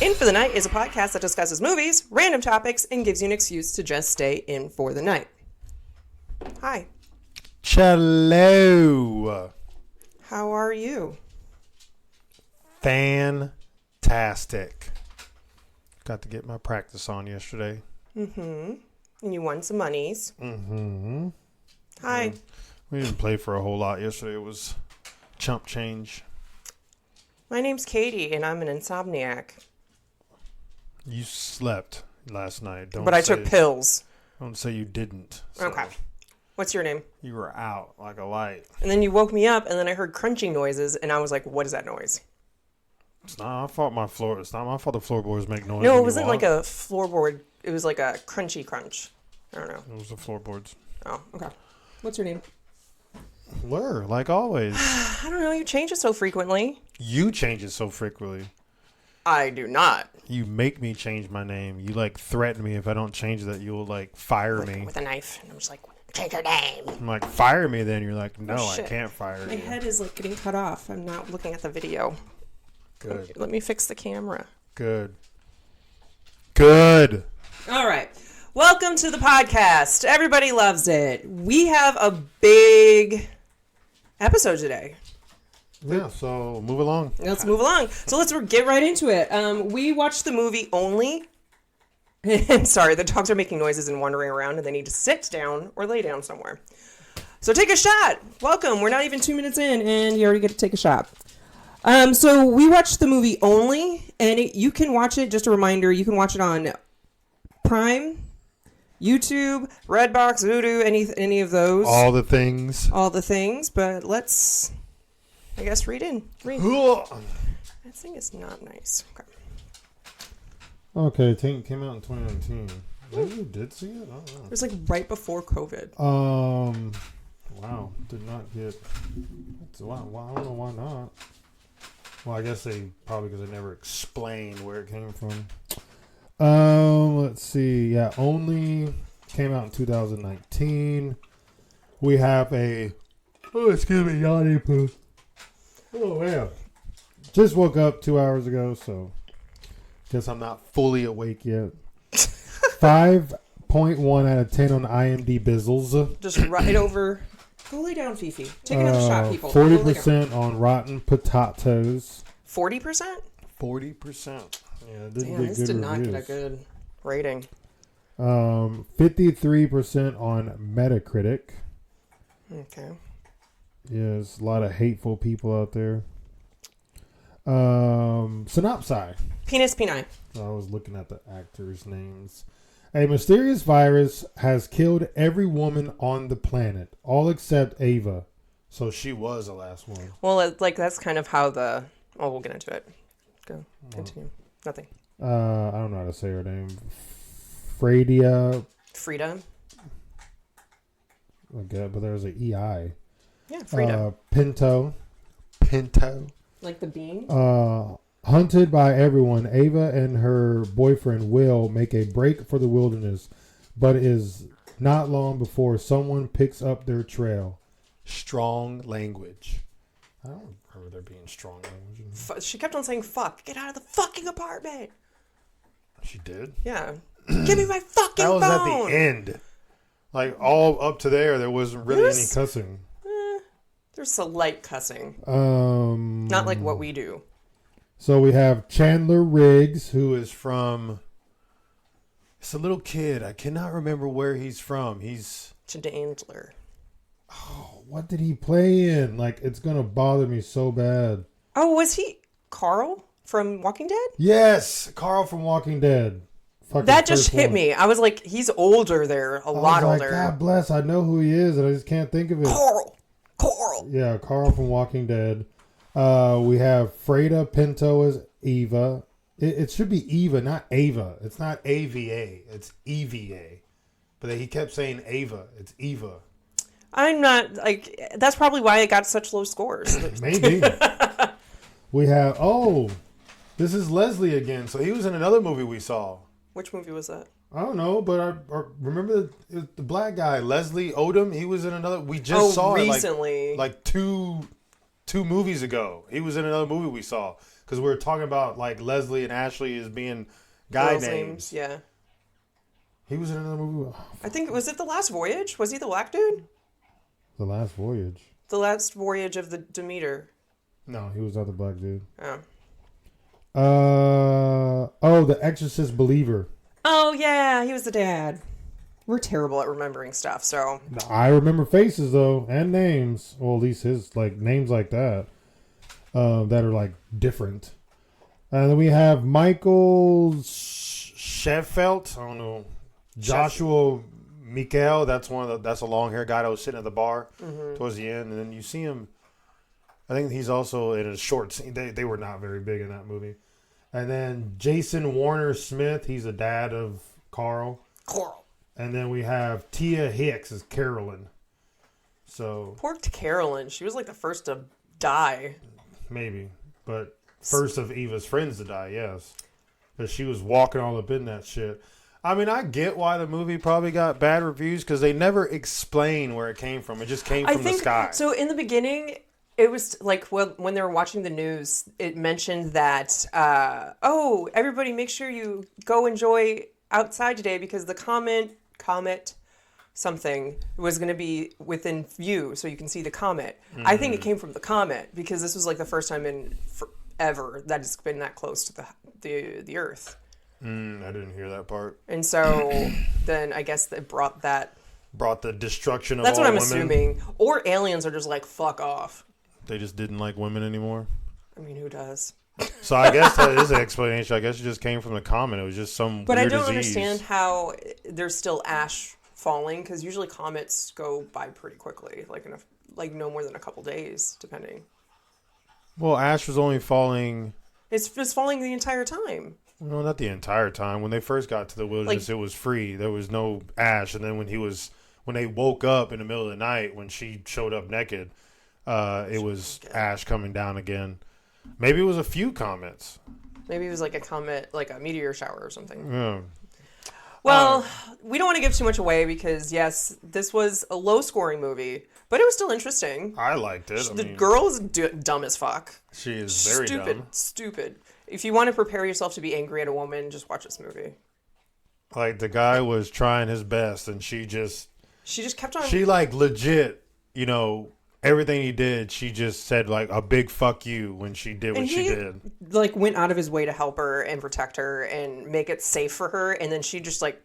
In for the Night is a podcast that discusses movies, random topics, and gives you an excuse to just stay in for the night. Hi. Hello. How are you? Fantastic. Got to get my practice on yesterday. Mm-hmm. And you won some monies. Mm-hmm. Hi. Yeah. We didn't play for a whole lot yesterday. It was chump change. My name's Katie, and I'm an insomniac. You slept last night. But I took pills. Don't say you didn't. So Okay. What's your name? you were out like a light. And then you woke me up, and then I heard crunching noises, and I was like, what is that noise? It's not my fault It's not my fault the floorboards make noise. No, when it you wasn't walk. like a floorboard. It was like a crunchy crunch. I don't know. It was the floorboards. Oh, okay. What's your name? Blur, like always. I don't know. You change it so frequently. You change it so frequently. I do not. You make me change my name. You like threaten me if I don't change that you'll like fire me. With a knife. And I'm just like, change your name. I'm like, fire me then. You're like, no, Oh, I shit. can't fire My you. head is like getting cut off. I'm not looking at the video. Good. Let me fix the camera. Good. Good. All right. Welcome to the podcast. Everybody loves it. We have a big episode today. Yeah, so move along. Let's move along. So let's get right into it. We watched the movie Only. And sorry, the dogs are making noises and wandering around, and they need to sit down or lay down somewhere. So take a shot. Welcome. We're not even 2 minutes in, and you already get to take a shot. So we watched the movie Only, and you can watch it. Just a reminder, you can watch it on Prime, YouTube, Redbox, Voodoo, any of those. All the things. All the things. But let's, I guess, read. That thing is not nice. Okay. Okay, Tank came out in 2019. Maybe you did see it? I don't know. It was like right before COVID. Wow. Did not get... Wow, I don't know why not. Well, I guess probably because they never explained where it came from. Let's see. Yeah, Only came out in 2019. We have excuse me, yawning poo. Oh, man. Just woke up 2 hours ago, so guess I'm not fully awake yet. 5.1 out of 10 on IMDb Bizzles. Just right over. Go lay down, Fifi. Take another shot, people. 40% on Rotten Potatoes. 40%? 40%. Yeah, it didn't Damn, get this good did not reviews. get a good rating. 53% on Metacritic. Okay. Yes, a lot of hateful people out there. Synopsis. Penis Peni. I was looking at the actors' names. A mysterious virus has killed every woman on the planet, all except Ava. So she was the last one. Well, that's kind of how we'll get into it. Go. Continue. Nothing. I don't know how to say her name. Frida. Okay, but there's an EI. Yeah, Frida. Pinto. Like the bean? Hunted by everyone, Ava and her boyfriend Will make a break for the wilderness, but it is not long before someone picks up their trail. Strong language. I don't remember there being strong language. She kept on saying fuck. Get out of the fucking apartment. She did? Yeah. Give me my fucking phone. That was at the end. Like, all up to there wasn't really any cussing. There's some light cussing. Not like what we do. So we have Chandler Riggs, who is from... It's a little kid. I cannot remember where he's from. He's... Chandler. Oh, what did he play in? Like, it's going to bother me so bad. Oh, was he Carl from Walking Dead? Yes, Carl from Walking Dead. Fucking that just hit one. me. I was like, he's older there. A lot older. God bless. I know who he is, and I just can't think of it. Carl. Yeah, Carl from Walking Dead. We have Frida Pinto as Eva. It should be Eva, not Ava. It's not AVA. It's EVA. But he kept saying Ava. It's Eva. I'm not, that's probably why it got such low scores. Maybe. We have, this is Leslie again. So he was in another movie we saw. Which movie was that? I don't know, but I remember the black guy, Leslie Odom. He was in another. We just saw recently. it like two movies ago. He was in another movie we saw. because we were talking about like Leslie and Ashley as being guy Girls' names. Yeah. He was in another movie. I think, was it The Last Voyage? Was he the black dude? The Last Voyage. The Last Voyage of the Demeter. No, he was not the black dude. Oh. The Exorcist Believer. Oh, yeah, he was the dad. We're terrible at remembering stuff, so. I remember faces, though, and names. Well, at least his, like, names like that. That are, like, different. And then we have Michael Sheffield. I don't know. Joshua Mikael. That's that's a long-haired guy that was sitting at the bar towards the end. And then you see him. I think he's also in a short scene. They were not very big in that movie. And then Jason Warner Smith. He's the dad of Carl. And then we have Tia Hicks as Carolyn. So poor Carolyn. She was like the first to die. Maybe. But first of Eva's friends to die, yes. Because she was walking all up in that shit. I mean, I get why the movie probably got bad reviews because they never explain where it came from. It just came from the sky. So in the beginning, it was like when they were watching the news, it mentioned that, everybody make sure you go enjoy outside today because the comet something was going to be within view so you can see the comet. I think it came from the comet because this was like the first time in forever that it's been that close to the Earth. I didn't hear that part. And so then I guess it brought the destruction of that's all what I'm women. assuming. Or aliens are just like, fuck off. They just didn't like women anymore. I mean, who does? So I guess that is an explanation. I guess it just came from the comet. It was just some But weird I don't disease. understand how there's still ash falling because usually comets go by pretty quickly, like no more than a couple days, depending. Well, ash was only falling. It's falling the entire time. No, not the entire time. When they first got to the wilderness, it was free. There was no ash. And then when they woke up in the middle of the night, when she showed up naked, it was ash coming down again. Maybe it was a few comets. Maybe it was like a comet, like a meteor shower or something. Yeah. Well, we don't want to give too much away because, yes, this was a low-scoring movie, but it was still interesting. I liked it. The girl is dumb as fuck. She is very dumb. Stupid. If you want to prepare yourself to be angry at a woman, just watch this movie. Like, the guy was trying his best, and she just kept on. She, like, legit, everything he did, she just said, like, a big fuck you when she did what she did. Like, went out of his way to help her and protect her and make it safe for her, and then she just, like,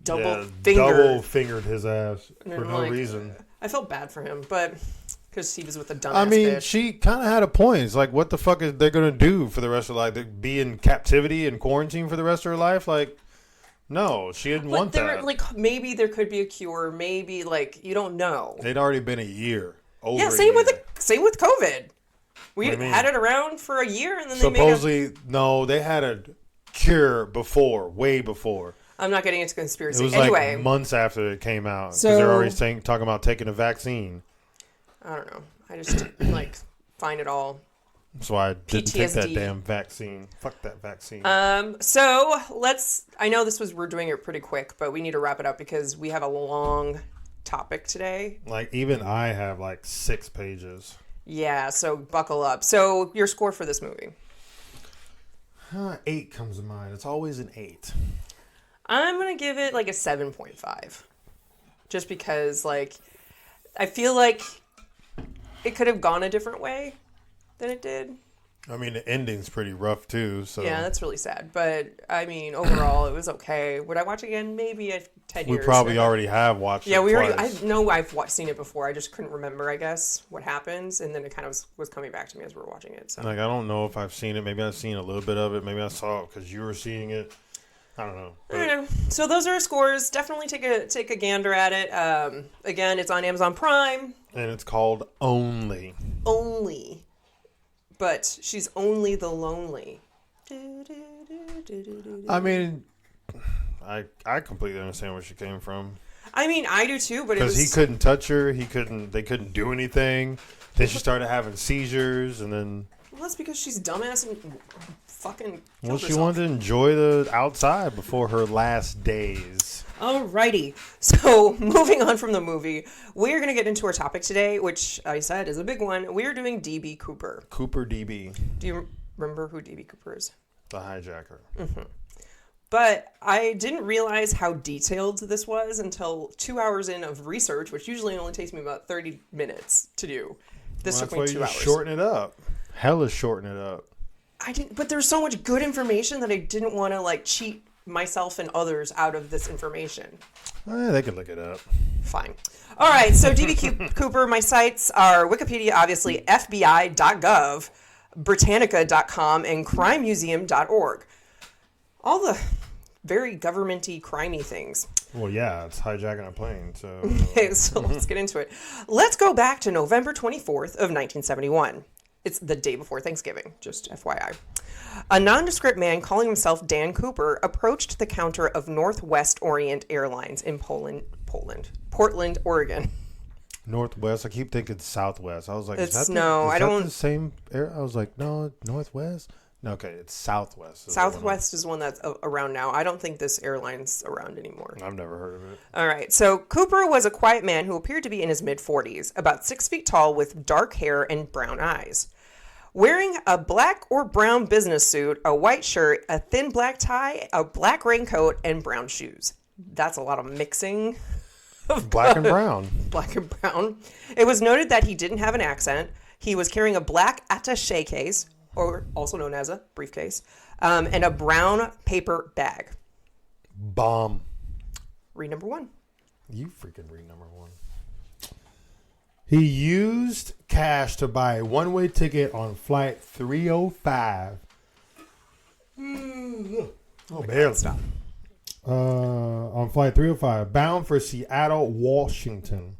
double-fingered his ass for no reason. I felt bad for him, but because he was with a dumbass bitch. She kind of had a point. It's like, what the fuck is they going to do for the rest of her life? They be in captivity and quarantine for the rest of her life? Like, no, she didn't want that. Like, maybe there could be a cure. Maybe, like, you don't know. It'd already been a year. Same with COVID. We had it around for a year, and then they had a cure before, way before. I'm not getting into conspiracy. It was like months after it came out because they're already talking about taking a vaccine. I don't know. I just find it all. That's why I didn't take that PTSD. damn vaccine. Fuck that vaccine. So I know we're doing it pretty quick, but we need to wrap it up because we have a long topic today. Like, even I have like 6 pages. Yeah, so buckle up. So your score for this movie? 8 comes to mind. It's always an 8. I'm going to give it like a 7.5. Just because, like, I feel like it could have gone a different way than it did. I mean, the ending's pretty rough, too. So yeah, that's really sad. But, I mean, overall, it was okay. Would I watch it again? Maybe 10 years. We probably already have watched it twice. I know I've seen it before. I just couldn't remember, I guess, what happens. And then it kind of was coming back to me as we were watching it. So. Like, I don't know if I've seen it. Maybe I've seen a little bit of it. Maybe I saw it because you were seeing it. I don't know. I don't know. So those are our scores. Definitely take a gander at it. Again, it's on Amazon Prime. And it's called Only. Only. But she's only the lonely. I mean, I completely understand where she came from. I mean, I do too, but because he couldn't touch her, they couldn't do anything. Then she started having seizures, and then Well, that's because she's dumbass and fucking killed Well, she herself. wanted to enjoy the outside before her last days. Alrighty. So, moving on from the movie, we're going to get into our topic today, which I said is a big one. We're doing D.B. Cooper. Cooper DB, Do you remember who D.B. Cooper is? the hijacker. But I didn't realize how detailed this was until 2 hours in of research, which usually only takes me about 30 minutes to do. This took me 2 hours. Shorten it up. Hella shorten it up. I didn't, but there's so much good information that I didn't want to like cheat myself and others out of this information. They could look it up. Fine. All right. So DB Cooper, my sites are Wikipedia, obviously, FBI.gov, Britannica.com, and crimemuseum.org. All the very governmenty, crimey things. Well, yeah, it's hijacking a plane, so... Okay, so let's get into it. Let's go back to November 24th of 1971. It's the day before Thanksgiving, just FYI. A nondescript man calling himself Dan Cooper approached the counter of Northwest Orient Airlines in Portland, Oregon. Northwest? I keep thinking Southwest. I was like, is that the same air? I was like, no, Northwest? No, okay, it's Southwest. Southwest is one that's around now. I don't think this airline's around anymore. I've never heard of it. All right. So Cooper was a quiet man who appeared to be in his mid-40s, about 6 feet tall with dark hair and brown eyes. Wearing a black or brown business suit, a white shirt, a thin black tie, a black raincoat, and brown shoes. That's a lot of mixing. Black and brown. Black and brown. It was noted that he didn't have an accent. He was carrying a black attaché case, or also known as a briefcase, and a brown paper bag. Bomb. Read number one. You freaking read number one. He used cash to buy a one-way ticket on flight 305. Oh, barely. Stop. On flight 305, bound for Seattle, Washington.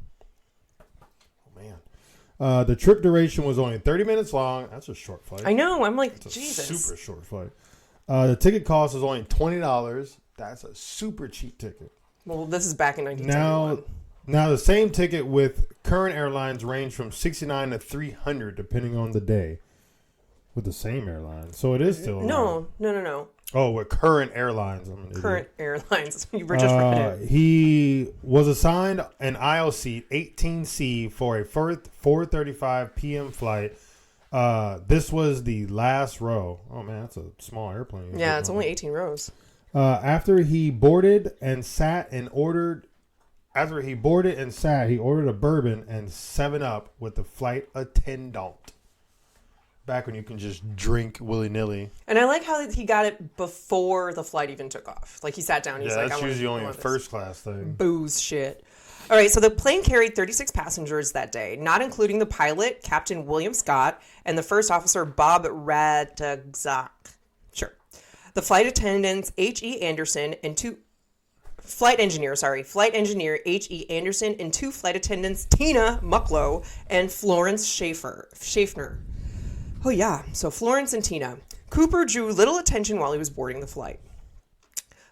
Oh, man. The trip duration was only 30 minutes long. That's a short flight. I know. I'm like, That's a Jesus. super short flight. The ticket cost was only $20. That's a super cheap ticket. Well, this is back in 1971. Now the same ticket with current airlines range from $69 to $300 depending on the day. With the same airline, so it is still No. Oh, with current airlines. Current airlines. You were just read it. He was assigned an aisle seat 18C for a 4:35 p.m. flight. This was the last row. Oh man, that's a small airplane. Yeah, it's only 18 rows. After he boarded and sat, he ordered a bourbon and 7-Up with the flight attendant. Back when you can just drink willy-nilly. And I like how he got it before the flight even took off. Like, he sat down. He's like, that's usually only a first-class thing. Booze shit. All right, so the plane carried 36 passengers that day, not including the pilot, Captain William Scott, and the first officer, Bob Radczak. Sure. The flight attendants, H.E. Anderson, and flight engineer H.E. Anderson, and two flight attendants, Tina Mucklow and Florence Schaffner. Oh, yeah. So Florence and Tina. Cooper drew little attention while he was boarding the flight.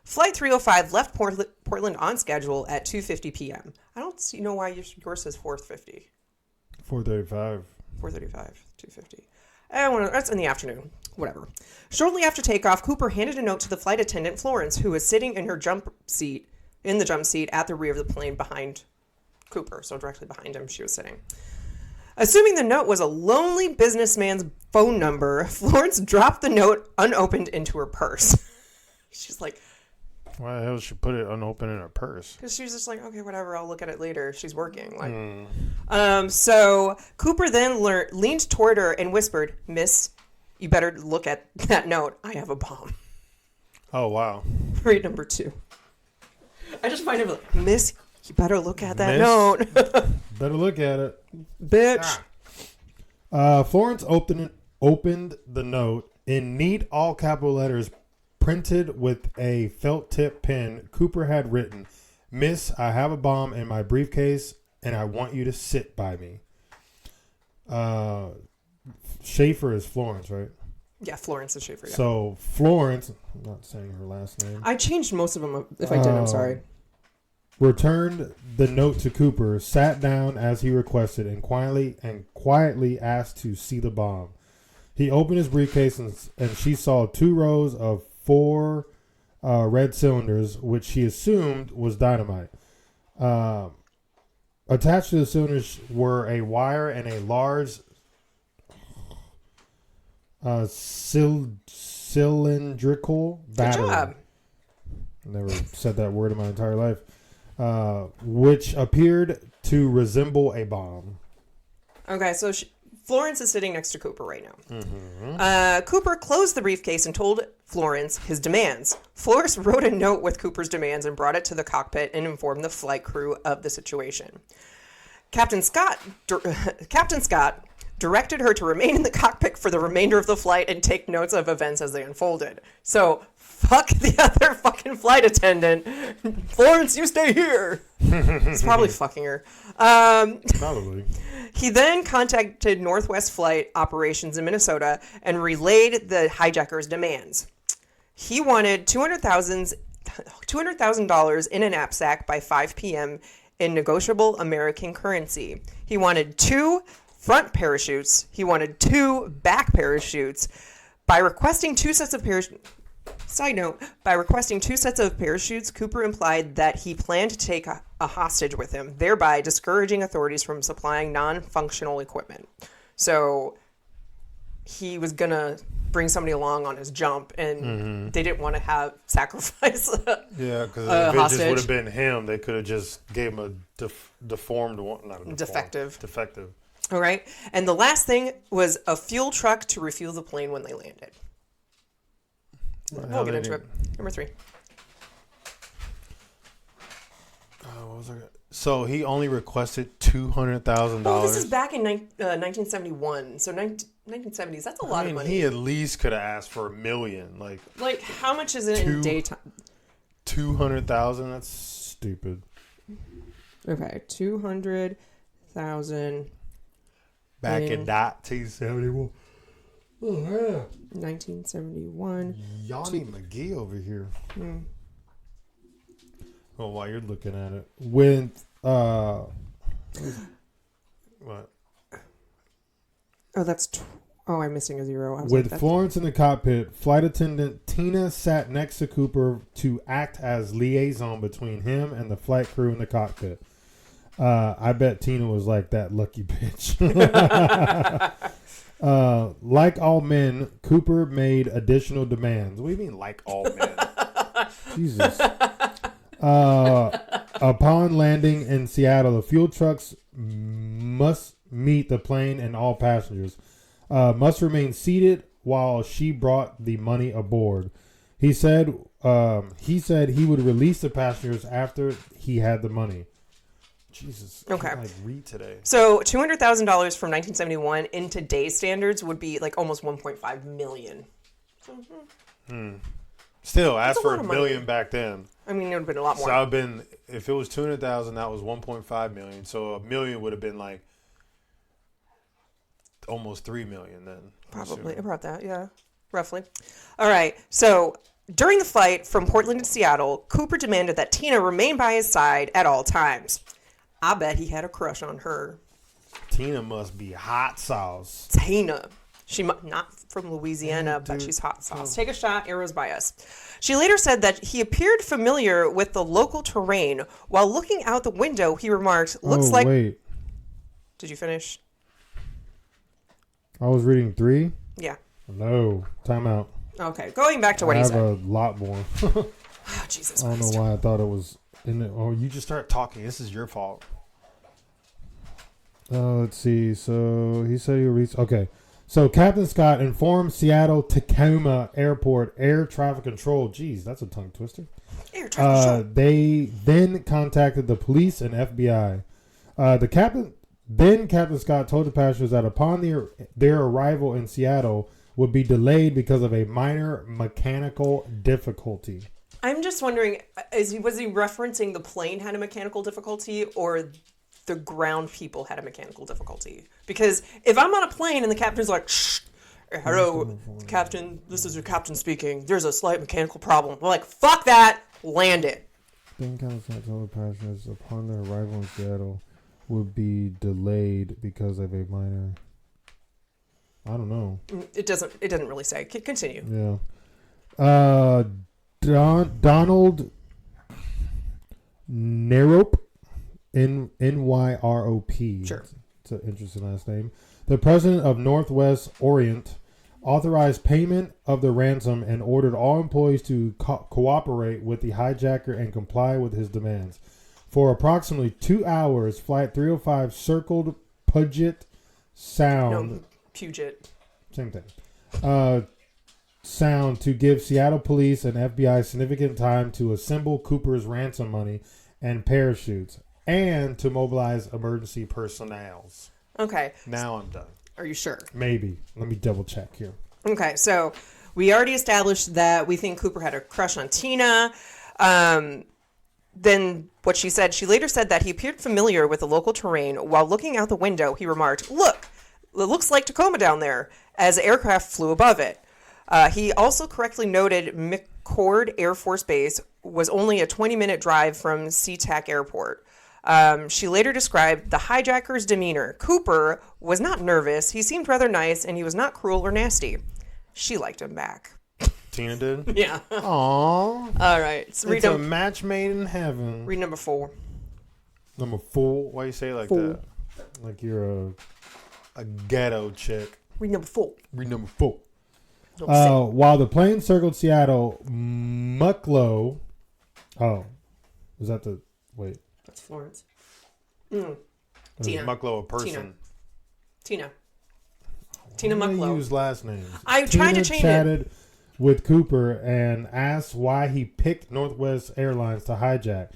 Flight 305 left Portland on schedule at 2:50 p.m. I don't see why yours says 4:50. 4:35. 4:35, 2:50. That's in the afternoon. Whatever. Shortly after takeoff, Cooper handed a note to the flight attendant, Florence, who was sitting in the jump seat at the rear of the plane behind Cooper. So directly behind him, she was sitting. Assuming the note was a lonely businessman's phone number, Florence dropped the note unopened into her purse. She's like... Why the hell did she put it unopened in her purse? Because she's just like, okay, whatever, I'll look at it later. She's working. So Cooper then leaned toward her and whispered, Miss, you better look at that note. I have a bomb. Oh, wow. Read number 2. I just find it like, Miss, you better look at that note. Better look at it. Bitch. Florence opened the note in neat all capital letters printed with a felt tip pen. Cooper had written, Miss, I have a bomb in my briefcase and I want you to sit by me. Schaefer is Florence, right? Yeah, Florence is Schaefer. Yeah. So Florence, I'm not saying her last name. I changed most of them. If I did, I'm sorry. Returned the note to Cooper, sat down as he requested, and quietly asked to see the bomb. He opened his briefcase and she saw 2 rows of 4 red cylinders, which she assumed was dynamite. Attached to the cylinders were a wire and a large cylindrical battery. Good job. Never said that word in my entire life. Which appeared to resemble a bomb. Okay, so Florence is sitting next to Cooper right now. Mm-hmm. Cooper closed the briefcase and told Florence his demands. Florence wrote a note with Cooper's demands and brought it to the cockpit and informed the flight crew of the situation. Captain Scott directed her to remain in the cockpit for the remainder of the flight and take notes of events as they unfolded. So, fuck the other fucking flight attendant. Florence, you stay here. He's probably fucking her. Probably. He then contacted Northwest Flight Operations in Minnesota and relayed the hijacker's demands. He wanted $200,000 in a knapsack by 5 p.m. in negotiable American currency. He wanted 2 front parachutes. He wanted 2 back parachutes. By requesting 2 sets of parachutes... Side note, by requesting 2 sets of parachutes, Cooper implied that he planned to take a hostage with him, thereby discouraging authorities from supplying non-functional equipment. So he was going to bring somebody along on his jump, and they didn't want to have sacrifice Yeah, because a if it hostage. just would have been him, they could have just gave him a deformed one. Not a Defective. Defective. All right. And the last thing was a fuel truck to refuel the plane when they landed. We'll get into it. Number 3. What was I? So he only requested $200,000. Oh, this is back in 1971. So 1970s. That's a lot of money. He at least could have asked for $1 million. Like how much is it in daytime? 200,000. That's stupid. Okay, 200,000. Back in 1971. Oh yeah. 1971. Yanni McGee over here. Oh, while you're looking at it, with what? Oh, that's. I'm missing a 0. I was With like, Florence in the cockpit, flight attendant Tina sat next to Cooper to act as liaison between him and the flight crew in the cockpit. I bet Tina was like that lucky bitch. Like all men, Cooper made additional demands. What do you mean, like all men? Jesus. Upon landing in Seattle, the fuel trucks must meet the plane and all passengers must remain seated while she brought the money aboard. He said he would release the passengers after he had the money. Jesus. Okay. I can't, read today. So $200,000 from 1971 in today's standards would be like almost 1.5 million. Still, ask for a lot $1 of million money. back then. I mean, it would have been a lot more. So I've been, if it was 200,000, that was 1.5 million. So $1 million would have been like almost 3 million then. Probably about that, yeah, roughly. All right. So during the flight from Portland to Seattle, Cooper demanded that Tina remain by his side at all times. I bet he had a crush on her. Tina must be hot sauce. Tina. She not from Louisiana, but she's hot sauce. Take a shot, arrows by us. She later said that he appeared familiar with the local terrain. While looking out the window, he remarked, looks like... Wait. Did you finish? I was reading 3? Yeah. No. Time out. Okay, going back to what I he have said. a lot more. Oh, Jesus I don't Christ. know why I thought it was in it. Oh, you just start talking. This is your fault. Let's see. So he said he reached. Okay. So Captain Scott informed Seattle Tacoma Airport Air Traffic Control. Jeez, that's a tongue twister. Air traffic control. They then contacted the police and FBI. Captain Scott told the passengers that upon their arrival in Seattle would be delayed because of a minor mechanical difficulty. I'm just wondering, was he referencing the plane had a mechanical difficulty or the ground people had a mechanical difficulty? Because if I'm on a plane and the captain's like, shh, hello, captain, this is your captain speaking. There's a slight mechanical problem. We're like, fuck that, land it. Then Captain Scott told the passengers upon their arrival in Seattle would be delayed because of a minor... I don't know. It doesn't really say. Continue. Yeah. Donald Nyrop, Nyrop. Sure. It's an interesting last name. The president of Northwest Orient authorized payment of the ransom and ordered all employees to cooperate with the hijacker and comply with his demands. For approximately 2 hours, Flight 305 circled Puget Sound. No, Puget. Same thing. Sound to give Seattle police and FBI significant time to assemble Cooper's ransom money and parachutes and to mobilize emergency personnel. Okay. Now I'm done. Are you sure? Maybe. Let me double check here. Okay, so we already established that we think Cooper had a crush on Tina. Then what she later said that he appeared familiar with the local terrain. While looking out the window, he remarked, "Look, it looks like Tacoma down there," as aircraft flew above it. He also correctly noted McCord Air Force Base was only a 20-minute drive from SeaTac Airport. She later described the hijacker's demeanor. Cooper was not nervous. He seemed rather nice, and he was not cruel or nasty. She liked him back. Tina did? Yeah. Aww. All right. So It's a match made in heaven. read number 4. Number 4? Why you say it like 4. that? Like you're a ghetto chick. Read number 4. Read number 4. Don't While the plane circled Seattle, Mucklow. Oh. Is that the. Wait. That's Florence. Is Tina. Mucklow a person? Tina Why do they Mucklow. use last names. I tried to change it. chatted with Cooper and asked why he picked Northwest Airlines to hijack.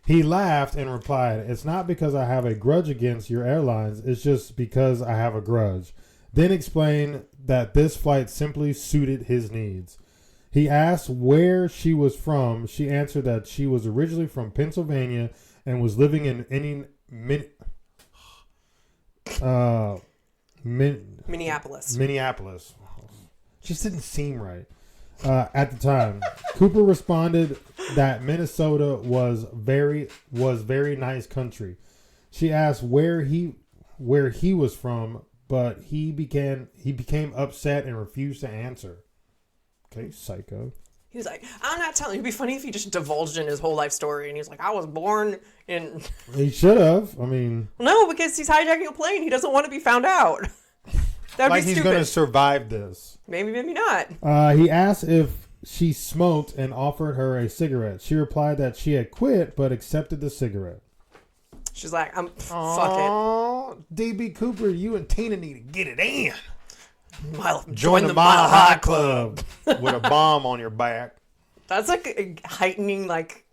He laughed and replied, "It's not because I have a grudge against your airlines. It's just because I have a grudge." Then explained that this flight simply suited his needs. He asked where she was from. She answered that she was originally from Pennsylvania and was living in Minneapolis. Minneapolis. Just didn't seem right at the time. Cooper responded that Minnesota was very nice country. She asked where he was from, but he became upset and refused to answer. Okay, psycho. He was like, "I'm not telling you." It'd be funny if he just divulged in his whole life story and he's like, "I was born in." He should have. I mean, No, because he's hijacking a plane. He doesn't want to be found out. That'd like be he's stupid. going to survive this. Maybe not. He asked if she smoked and offered her a cigarette. She replied that she had quit but accepted the cigarette. She's like, fuck Oh, DB Cooper, you and Tina need to get it in. it. Join the Mile High Club with a bomb on your back. That's like a heightening, like,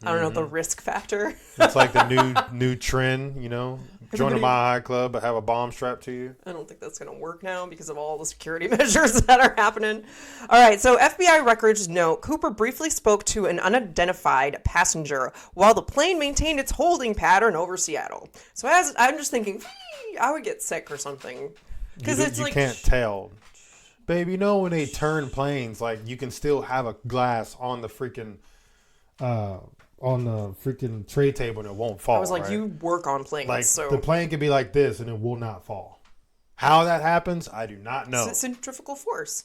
I don't know, the risk factor. It's like the new trend, you know. Join the Everybody- Mile High Club but have a bomb strapped to you. I don't think that's going to work now because of all the security measures that are happening. All right, so FBI records note Cooper briefly spoke to an unidentified passenger while the plane maintained its holding pattern over Seattle. So as I'm just thinking, I would get sick or something. Because it's You like, can't tell. Babe, you know when they turn planes, like you can still have a glass on the freaking tray table and it won't fall. I was like, right? you work on planes, Like so the plane can be like this and it will not fall. How that happens, I do not know. it's centrifugal force.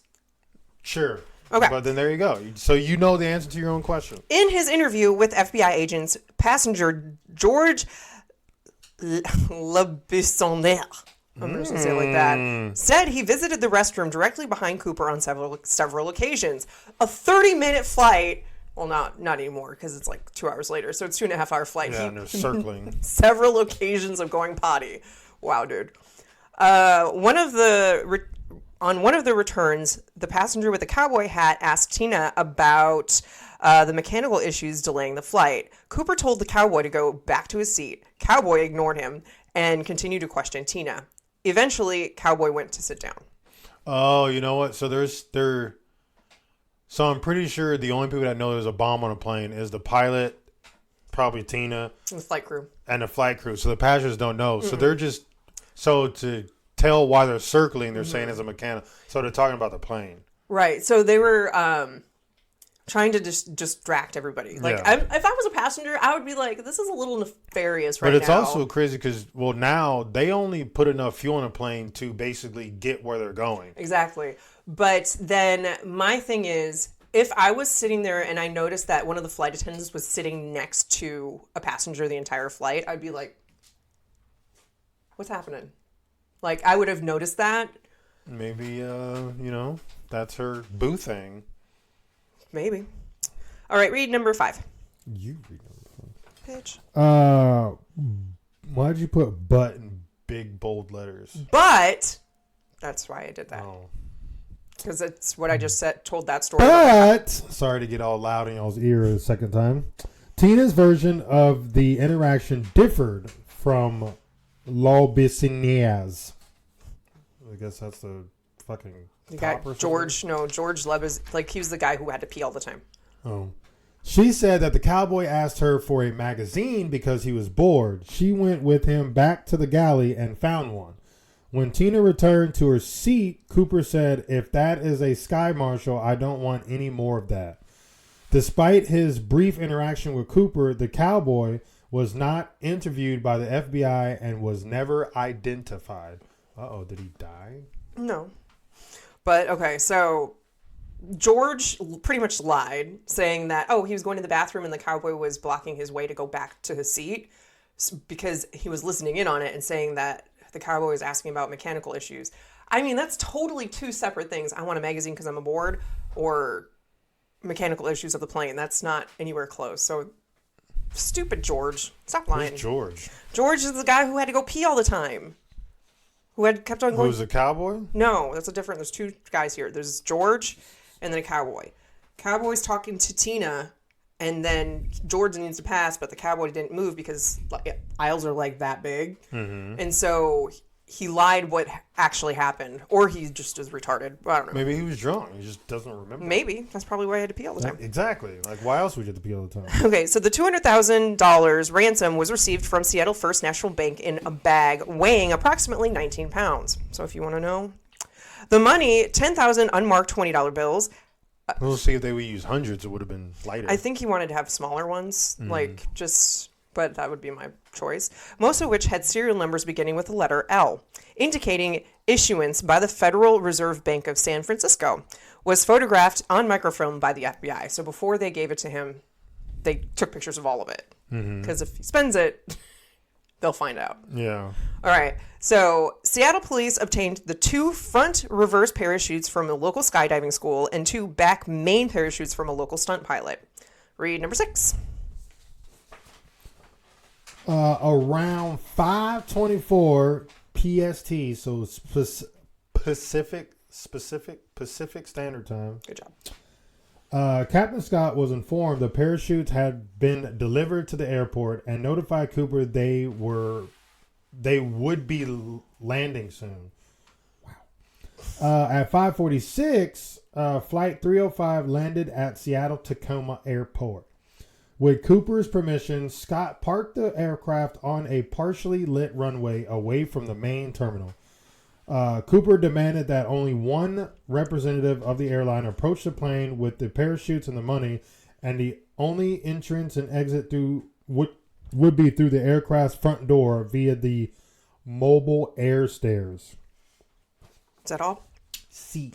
Sure. Okay. But then there you go. So you know the answer to your own question. In his interview with FBI agents, passenger George Lebissonniere, I'm just going to say it like that, said he visited the restroom directly behind Cooper on several occasions. A 30-minute flight, well, not anymore because it's like 2 hours later, so it's 2.5 hour flight. Yeah, and they're circling. Several occasions of going potty. Wow, dude. On one of the returns, the passenger with the cowboy hat asked Tina about the mechanical issues delaying the flight. Cooper told the cowboy to go back to his seat. Cowboy ignored him and continued to question Tina. Eventually, cowboy went to sit down. Oh, you know what? So So I'm pretty sure the only people that know there's a bomb on a plane is the pilot, probably Tina, The flight crew. and the flight crew. So the passengers don't know. So they're just to tell why they're circling, they're saying it's a mechanic. So they're talking about the plane. Right. So they were trying to distract everybody. Like, Yeah. if I was a passenger, I would be like, this is a little nefarious right now. But it's also crazy because, well, now they only put enough fuel in a plane to basically get where they're going. Exactly. But then my thing is, if I was sitting there and I noticed that one of the flight attendants was sitting next to a passenger the entire flight, I'd be like, what's happening? Like, I would have noticed that. Maybe, that's her boo thing. Maybe. All right, read number 5. You read number 5. Bitch. Why'd you put "but" in big bold letters? But that's why I did that. Oh. Because it's what I just told that story. But sorry to get all loud in y'all's ear a second time. Tina's version of the interaction differed from L'Aubissiniers. I guess that's the fucking You got George Leb is like, he was the guy who had to pee all the time. Oh. She said that the cowboy asked her for a magazine because he was bored. She went with him back to the galley and found one. When Tina returned to her seat, Cooper said, "If that is a sky marshal, I don't want any more of that." Despite his brief interaction with Cooper, the cowboy was not interviewed by the FBI and was never identified. Uh-oh, did he die? No. But, okay, so George pretty much lied, saying that, he was going to the bathroom and the cowboy was blocking his way to go back to his seat because he was listening in on it and saying that the cowboy was asking about mechanical issues. I mean, that's totally two separate things. I want a magazine because I'm aboard, or mechanical issues of the plane. That's not anywhere close. So, stupid George. Stop lying. Who's George? George is the guy who had to go pee all the time. Who had kept on going. Who's a cowboy? No, that's a different. There's two guys here. There's George and then a cowboy. Cowboy's talking to Tina, and then George needs to pass, but the cowboy didn't move because aisles are like that big. Mm-hmm. And so he lied what actually happened. Or he just is retarded. I don't know. Maybe he was drunk. He just doesn't remember. Maybe. That's probably why I had to pee all the time. Exactly. Like, why else would you have to pee all the time? Okay, so the $200,000 ransom was received from Seattle First National Bank in a bag weighing approximately 19 pounds. So if you want to know. The money, 10,000 unmarked $20 bills. We'll see if they would use hundreds, it would have been lighter. I think he wanted to have smaller ones, but that would be my choice. Most of which had serial numbers beginning with the letter L, indicating issuance by the Federal Reserve Bank of San Francisco, was photographed on microfilm by the FBI. So before they gave it to him, they took pictures of all of it. Because if he spends it, they'll find out. Yeah. All right. So Seattle police obtained the 2 front reverse parachutes from a local skydiving school and 2 back main parachutes from a local stunt pilot. Read number 6. Around 5:24 PST, so Pacific Standard Time. Good job. Captain Scott was informed the parachutes had been delivered to the airport and notified Cooper they would be landing soon. Wow. At 5:46, Flight 305 landed at Seattle Tacoma Airport. With Cooper's permission, Scott parked the aircraft on a partially lit runway away from the main terminal. Cooper demanded that only one representative of the airline approach the plane with the parachutes and the money, and the only entrance and exit would be through the aircraft's front door via the mobile air stairs. Is that all? See.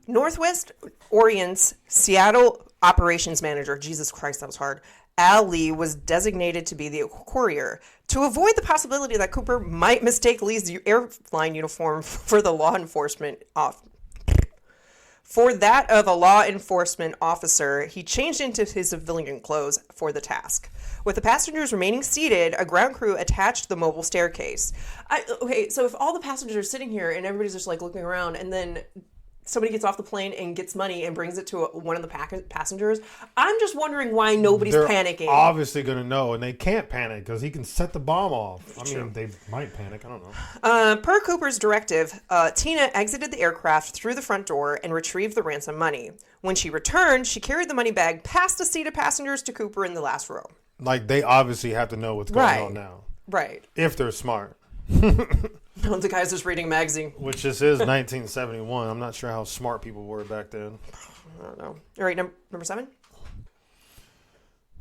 Northwest Orient's Seattle operations manager, Jesus Christ, that was hard, Al Lee, was designated to be the courier. To avoid the possibility that Cooper might mistake Lee's airline uniform for the law enforcement for that of a law enforcement officer, he changed into his civilian clothes for the task. With the passengers remaining seated, a ground crew attached the mobile staircase. Okay, so if all the passengers are sitting here and everybody's just like looking around, and then somebody gets off the plane and gets money and brings it to one of the passengers, I'm just wondering why nobody's panicking. Obviously going to know, and they can't panic because he can set the bomb off. I mean, they might panic. I don't know. Per Cooper's directive, Tina exited the aircraft through the front door and retrieved the ransom money. When she returned, she carried the money bag past a seat of passengers to Cooper in the last row. Like, they obviously have to know what's going on now. Right. If they're smart. No, the guy's just reading a magazine. Which this is 1971. I'm not sure how smart people were back then. I don't know. All right, number 7.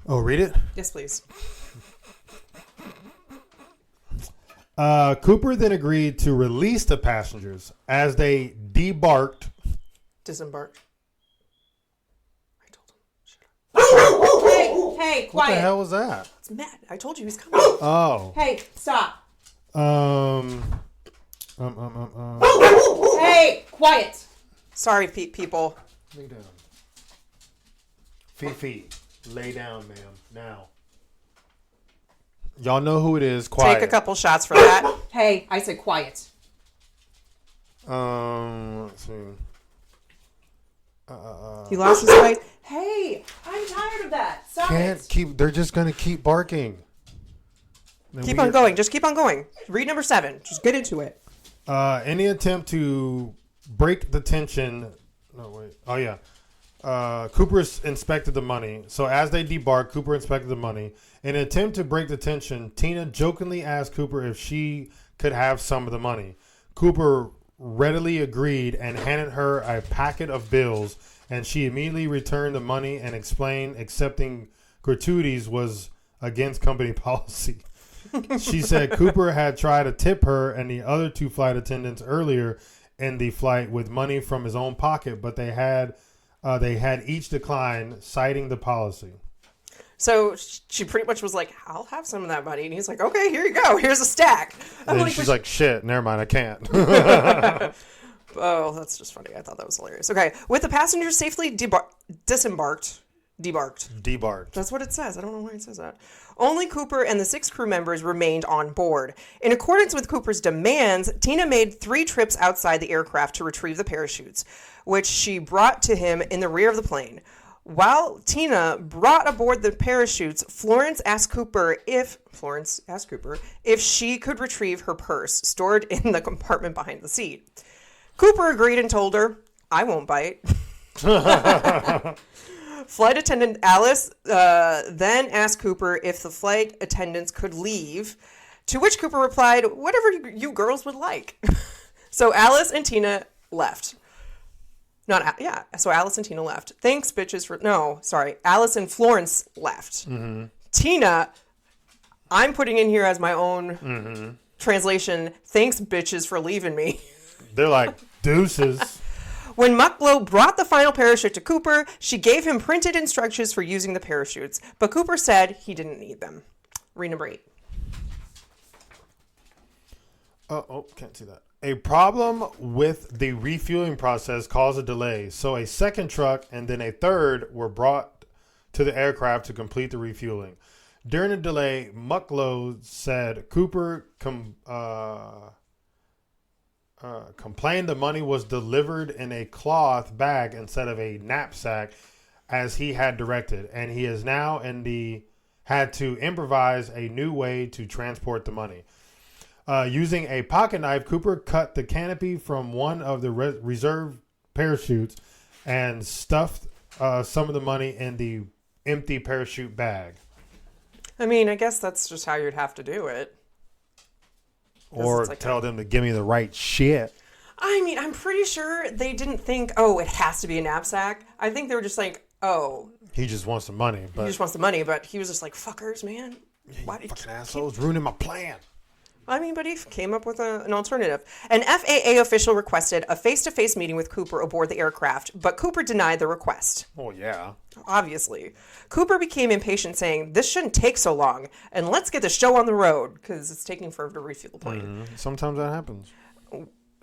Oh, read it? Yes, please. Cooper then agreed to release the passengers as they debarked. Disembarked. I told him. Hey, quiet. What the hell was that? It's Matt. I told you he's coming. Oh. Hey, stop. Hey, quiet. Sorry, people. Lay down. Fifi, lay down, ma'am. Now. Y'all know who it is. Quiet. Take a couple shots for that. Hey, I said quiet. Let's see. He lost his way. Hey, I'm tired of that. Stop it. They're just gonna keep barking. Keep on going. Just keep on going. Read number 7. Just get into it. Any attempt to break the tension. No, wait. Oh, yeah. Cooper inspected the money. So as they debarked, Cooper inspected the money. In an attempt to break the tension, Tina jokingly asked Cooper if she could have some of the money. Cooper readily agreed and handed her a packet of bills, and she immediately returned the money and explained accepting gratuities was against company policy. She said Cooper had tried to tip her and the other 2 flight attendants earlier in the flight with money from his own pocket, but they had each declined, citing the policy. So she pretty much was like, I'll have some of that money. And he's like, okay, here you go. Here's a stack. And she's like, shit, never mind, I can't. Oh, that's just funny. I thought that was hilarious. Okay. With the passengers safely debarked. That's what it says. I don't know why it says that. Only Cooper and the 6 crew members remained on board. In accordance with Cooper's demands, Tina made 3 trips outside the aircraft to retrieve the parachutes, which she brought to him in the rear of the plane. While Tina brought aboard the parachutes, Florence asked Cooper if she could retrieve her purse stored in the compartment behind the seat. Cooper agreed and told her, I won't bite. Flight attendant Alice then asked Cooper if the flight attendants could leave, to which Cooper replied, whatever you girls would like. So Alice and Tina left. So Alice and Tina left. Thanks, bitches, for... No, sorry. Alice and Florence left. Mm-hmm. Tina, I'm putting in here as my own translation, thanks, bitches, for leaving me. They're like, deuces. When Mucklow brought the final parachute to Cooper, she gave him printed instructions for using the parachutes, but Cooper said he didn't need them. Read number 8. Can't see that. A problem with the refueling process caused a delay, so a second truck and then a third were brought to the aircraft to complete the refueling. During the delay, Mucklow said Cooper complained the money was delivered in a cloth bag instead of a knapsack as he had directed, and he is now had to improvise a new way to transport the money. Using a pocket knife, Cooper cut the canopy from one of the reserve parachutes and stuffed some of the money in the empty parachute bag. I mean, I guess that's just how you'd have to do it. Or tell them to give me the right shit. I mean, I'm pretty sure they didn't think, oh, it has to be a knapsack. I think they were just like, oh. He just wants the money. He just wants the money, but he was just like, fuckers, man. Why you fucking assholes ruining my plan? I mean, but he came up with an alternative. An FAA official requested a face-to-face meeting with Cooper aboard the aircraft, but Cooper denied the request. Oh, yeah. Obviously. Cooper became impatient, saying, this shouldn't take so long, and let's get the show on the road, because it's taking forever to refuel the plane. Mm-hmm. Sometimes that happens.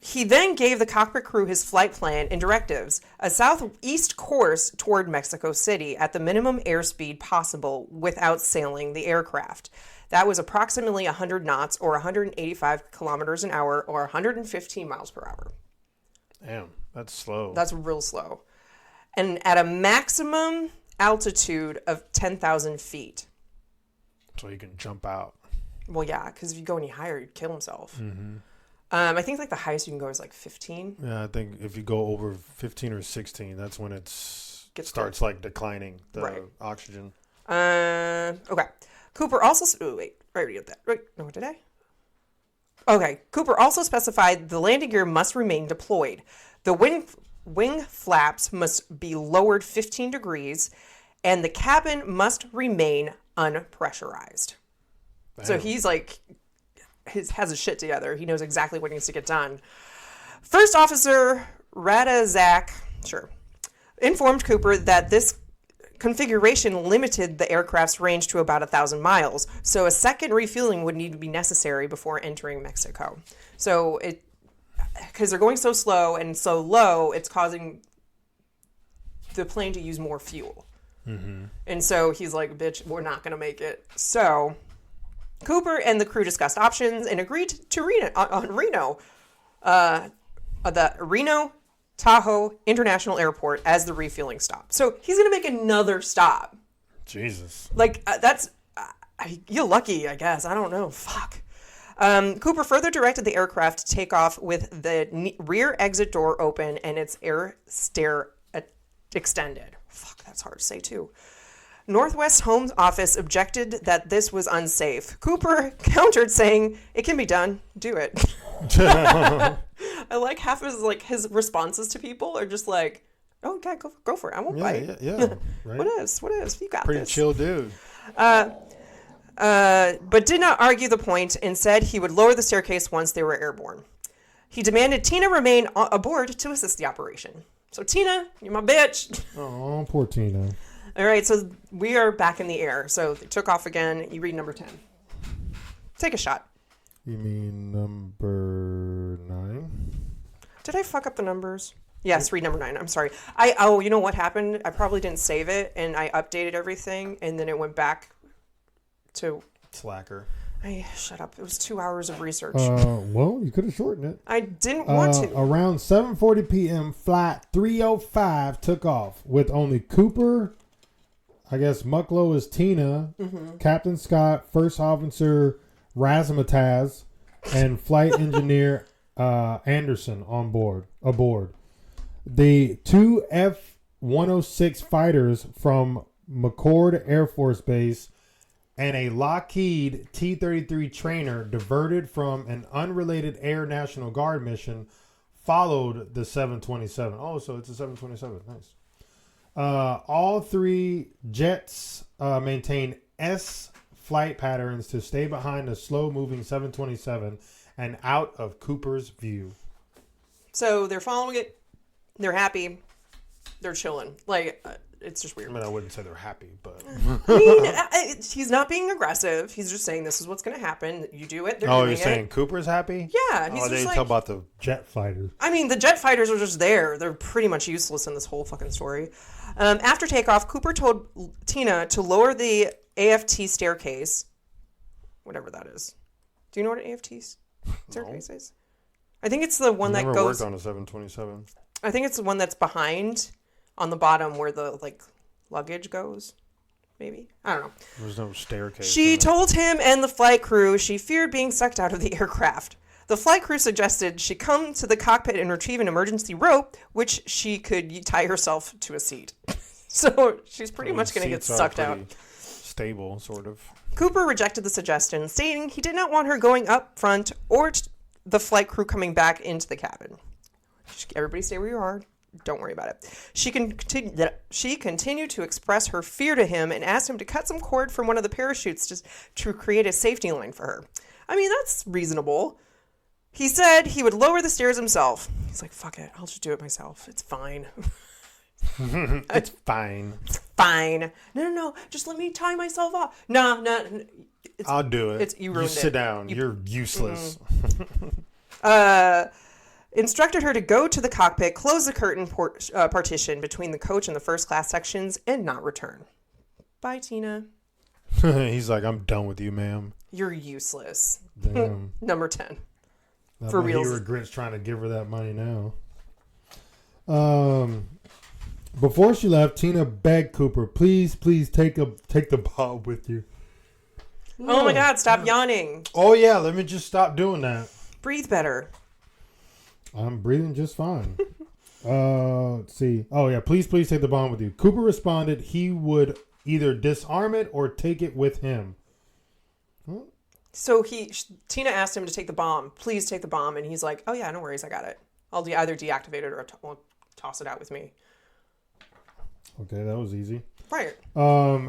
He then gave the cockpit crew his flight plan and directives, a southeast course toward Mexico City at the minimum airspeed possible without sailing the aircraft. That was approximately 100 knots or 185 kilometers an hour or 115 miles per hour. Damn, that's slow. That's real slow. And at a maximum altitude of 10,000 feet. So you can jump out. Well, yeah, because if you go any higher, you'd kill himself. Mm-hmm. I think like the highest you can go is like 15. Yeah, I think if you go over 15 or 16, that's when it starts like declining, the oxygen. Okay. Cooper also... Oh, wait. I already did that. Right. No, what did I? Okay. Cooper also specified the landing gear must remain deployed. The wing flaps must be lowered 15 degrees, and the cabin must remain unpressurized. Damn. So he's like, has his shit together. He knows exactly what needs to get done. First Officer Radazak, informed Cooper that this configuration limited the aircraft's range to about 1,000 miles. So a second refueling would need to be necessary before entering Mexico. So because they're going so slow and so low, it's causing the plane to use more fuel. Mm-hmm. And so he's like, bitch, we're not going to make it. So Cooper and the crew discussed options and agreed to Reno, the Reno Tahoe International Airport as the refueling stop. So he's going to make another stop. Jesus. Like, you're lucky, I guess. I don't know. Fuck. Cooper further directed the aircraft to take off with the rear exit door open and its air stair extended. Fuck, that's hard to say, too. Northwest Home Office objected that this was unsafe. Cooper countered, saying, "It can be done. Do it." I like half of his responses to people are just like, "Oh, okay, go for it. I won't bite." Yeah. Right? What is? You got Pretty this. chill dude. But did not argue the point and said he would lower the staircase once they were airborne. He demanded Tina remain aboard to assist the operation. So Tina, you're my bitch. Oh, poor Tina. All right, so we are back in the air. So they took off again. You read number 10. Take a shot. You mean number 9? Did I fuck up the numbers? Yes, read number 9. I'm sorry. You know what happened? I probably didn't save it, and I updated everything, and then it went back to... Slacker. Shut up. It was 2 hours of research. Well, you could have shortened it. I didn't want to. Around 7:40 p.m., Flight 305 took off with only Cooper, I guess Mucklow is Tina, Captain Scott, First Officer Razzmatazz, and Flight Engineer Anderson aboard. The 2 F-106 fighters from McCord Air Force Base and a Lockheed T-33 trainer diverted from an unrelated Air National Guard mission followed the 727. Oh, so it's a 727. Nice. All 3 jets maintain S flight patterns to stay behind the slow-moving 727 and out of Cooper's view. So they're following it. They're happy. They're chilling. It's just weird. I mean, I wouldn't say they're happy, but... I mean, he's not being aggressive. He's just saying this is what's going to happen. You do it. They're doing you're saying Cooper's happy? Yeah. He's they didn't tell about the jet fighters. I mean, the jet fighters are just there. They're pretty much useless in this whole fucking story. After takeoff, Cooper told Tina to lower the AFT staircase. Whatever that is. Do you know what an AFT staircase is? I think it's the one that goes... Never worked on a 727. I think it's the one that's behind... on the bottom where the luggage goes, maybe. I don't know. There's no staircase. She told him and the flight crew she feared being sucked out of the aircraft. The flight crew suggested she come to the cockpit and retrieve an emergency rope, which she could tie herself to a seat. So she's pretty much going to get sucked out. Stable, sort of. Cooper rejected the suggestion, stating he did not want her going up front or the flight crew coming back into the cabin. Everybody stay where you are. Don't worry about it. She continued to express her fear to him and asked him to cut some cord from one of the parachutes to create a safety line for her. I mean, that's reasonable. He said he would lower the stairs himself. He's like, fuck it. I'll just do it myself. It's fine. It's fine. It's fine. No. Just let me tie myself off. No. I'll do it. You ruined it. Sit down. You're useless. Instructed her to go to the cockpit, close the curtain partition between the coach and the first class sections, and not return. Bye, Tina. He's like, I'm done with you, ma'am. You're useless. Damn. Number 10. For real. He regrets trying to give her that money now. Before she left, Tina begged Cooper, please take the ball with you. Oh my God, stop yawning. Oh yeah, let me just stop doing that. Breathe better. I'm breathing just fine. Let's see. Oh yeah, please take the bomb with you. Cooper responded he would either disarm it or take it with him. Huh? So Tina asked him to take the bomb. Please take the bomb, and he's like, "Oh yeah, no worries, I got it. I'll either deactivate it or toss it out with me." Okay, that was easy. Right.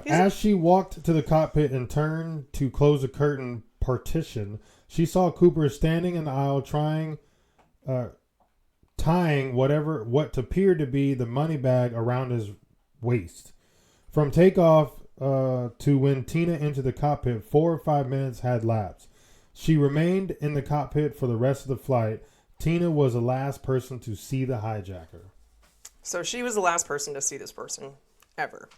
As she walked to the cockpit and turned to close the curtain partition, she saw Cooper standing in the aisle tying what appeared to be the money bag around his waist. From takeoff to when Tina entered the cockpit, 4 or 5 minutes had lapsed. She remained in the cockpit for the rest of the flight. Tina was the last person to see the hijacker. So she was the last person to see this person ever.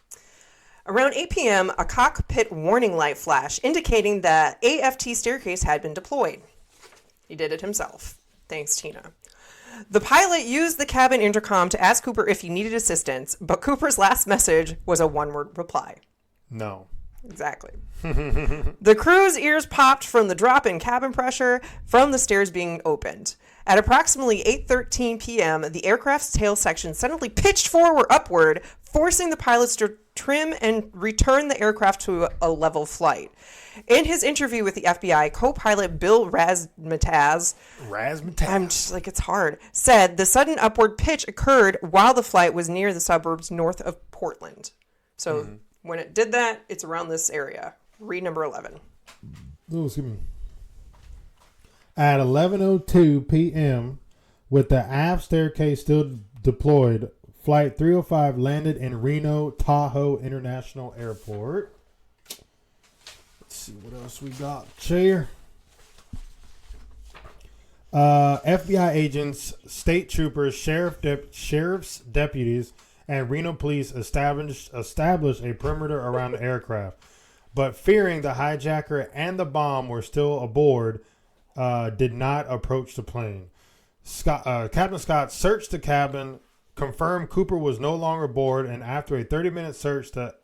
Around 8 p.m., a cockpit warning light flashed, indicating that AFT staircase had been deployed. He did it himself. Thanks, Tina. The pilot used the cabin intercom to ask Cooper if he needed assistance, but Cooper's last message was a one-word reply. No. Exactly. The crew's ears popped from the drop in cabin pressure from the stairs being opened. At approximately 8:13 p.m., the aircraft's tail section suddenly pitched upward, forcing the pilots to trim and return the aircraft to a level flight. In his interview with the FBI, co-pilot Bill Razmataz, I'm just like, it's hard, said the sudden upward pitch occurred while the flight was near the suburbs north of Portland. So when it did that, it's around this area. Read number 11. Oh, excuse me. At 11:02 p.m., with the aft staircase still deployed, Flight 305 landed in Reno Tahoe International Airport. Let's see what else we got here. FBI agents, state troopers, sheriff's deputies, and Reno police established a perimeter around the aircraft. But fearing the hijacker and the bomb were still aboard, did not approach the plane. Captain Scott searched the cabin, confirmed Cooper was no longer aboard, and after a 30-minute search, the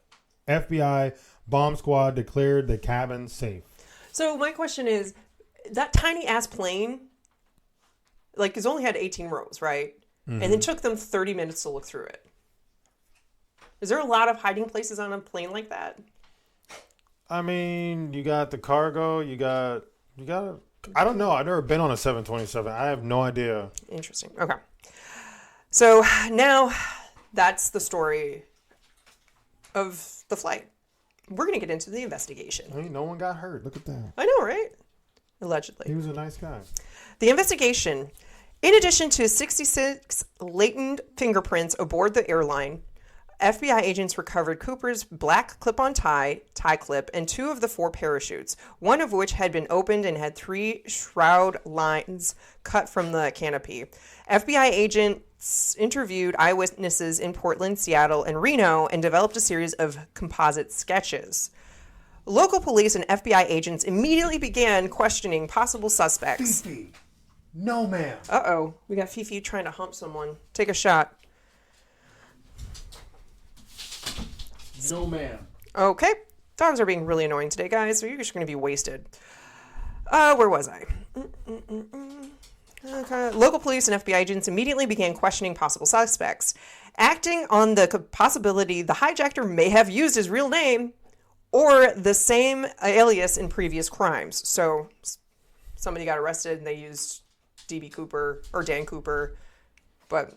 FBI bomb squad declared the cabin safe. So my question is, that tiny-ass plane, like, it's only had 18 rows, right? Mm-hmm. And it took them 30 minutes to look through it. Is there a lot of hiding places on a plane like that? I mean, you got the cargo, you got I don't know. I've never been on a 727. I have no idea. Interesting. Okay. So now that's the story of the flight. We're going to get into the investigation. Hey, no one got hurt. Look at that. I know, right? Allegedly. He was a nice guy. The investigation, in addition to 66 latent fingerprints aboard the airline, FBI agents recovered Cooper's black clip-on tie clip, and 2 of the 4 parachutes, one of which had been opened and had 3 shroud lines cut from the canopy. FBI agents interviewed eyewitnesses in Portland, Seattle, and Reno and developed a series of composite sketches. Local police and FBI agents immediately began questioning possible suspects. Fifi. No, ma'am. Uh-oh. We got Fifi trying to hump someone. Take a shot. No, ma'am. Okay. Dogs are being really annoying today, guys, so you're just going to be wasted. Where was I? Okay. Local police and FBI agents immediately began questioning possible suspects, acting on the possibility the hijacker may have used his real name or the same alias in previous crimes. So somebody got arrested and they used D.B. Cooper or Dan Cooper, but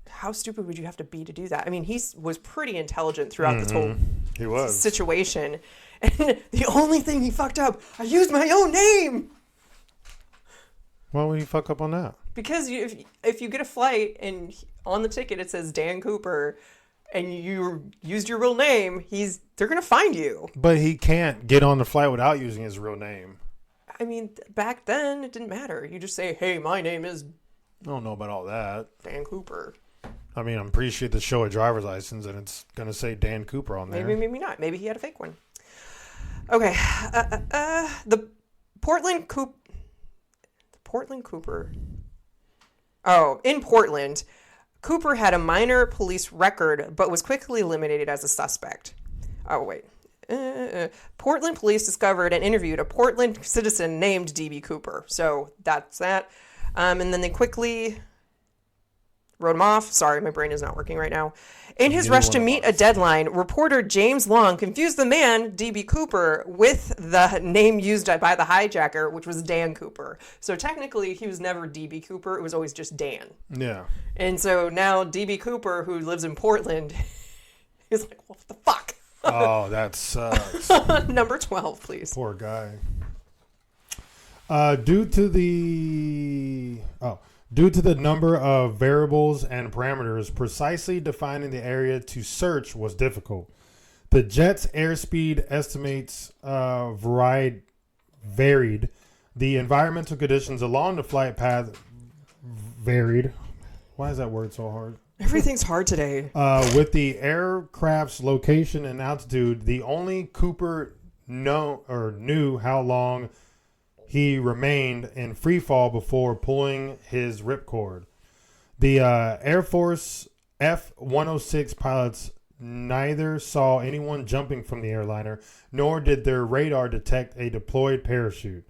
how stupid would you have to be to do that? I mean, he was pretty intelligent throughout this whole situation. And the only thing he fucked up, I used my own name. Why would he fuck up on that? Because if you get a flight and on the ticket it says Dan Cooper and you used your real name, they're going to find you. But he can't get on the flight without using his real name. I mean, back then it didn't matter. You just say, hey, my name is... I don't know about all that. Dan Cooper. I mean, I'm pretty sure to show a driver's license and it's going to say Dan Cooper on there. Maybe not. Maybe he had a fake one. Okay. The Portland Cooper. Oh, in Portland, Cooper had a minor police record but was quickly eliminated as a suspect. Oh, wait. Portland police discovered and interviewed a Portland citizen named D.B. Cooper. So that's that. And then they quickly wrote him off. Sorry, my brain is not working right now. In his Neither rush one to of meet us. a deadline, reporter James Long confused the man, D.B. Cooper, with the name used by the hijacker, which was Dan Cooper. So technically, he was never D.B. Cooper. It was always just Dan. Yeah. And so now D.B. Cooper, who lives in Portland, is like, what the fuck? Oh, that sucks. Number 12, please. Poor guy. Due to the number of variables and parameters, precisely defining the area to search was difficult. The jet's airspeed estimates varied. The environmental conditions along the flight path varied. Why is that word so hard? Everything's hard today. With the aircraft's location and altitude, the only Cooper knew how long he remained in free fall before pulling his ripcord. The Air Force F-106 pilots neither saw anyone jumping from the airliner, nor did their radar detect a deployed parachute.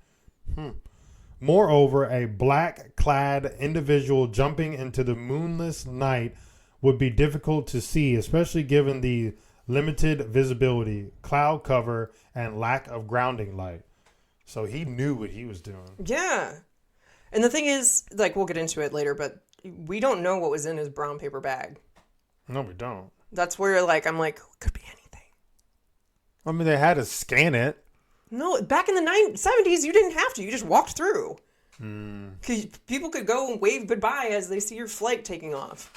Moreover, a black-clad individual jumping into the moonless night would be difficult to see, especially given the limited visibility, cloud cover, and lack of grounding light. So he knew what he was doing. Yeah. And the thing is, like, we'll get into it later, but we don't know what was in his brown paper bag. No, we don't. That's where, like, I'm like, could be anything. I mean, they had to scan it. No, back in the 70s, you didn't have to. You just walked through. 'Cause people could go and wave goodbye as they see your flight taking off.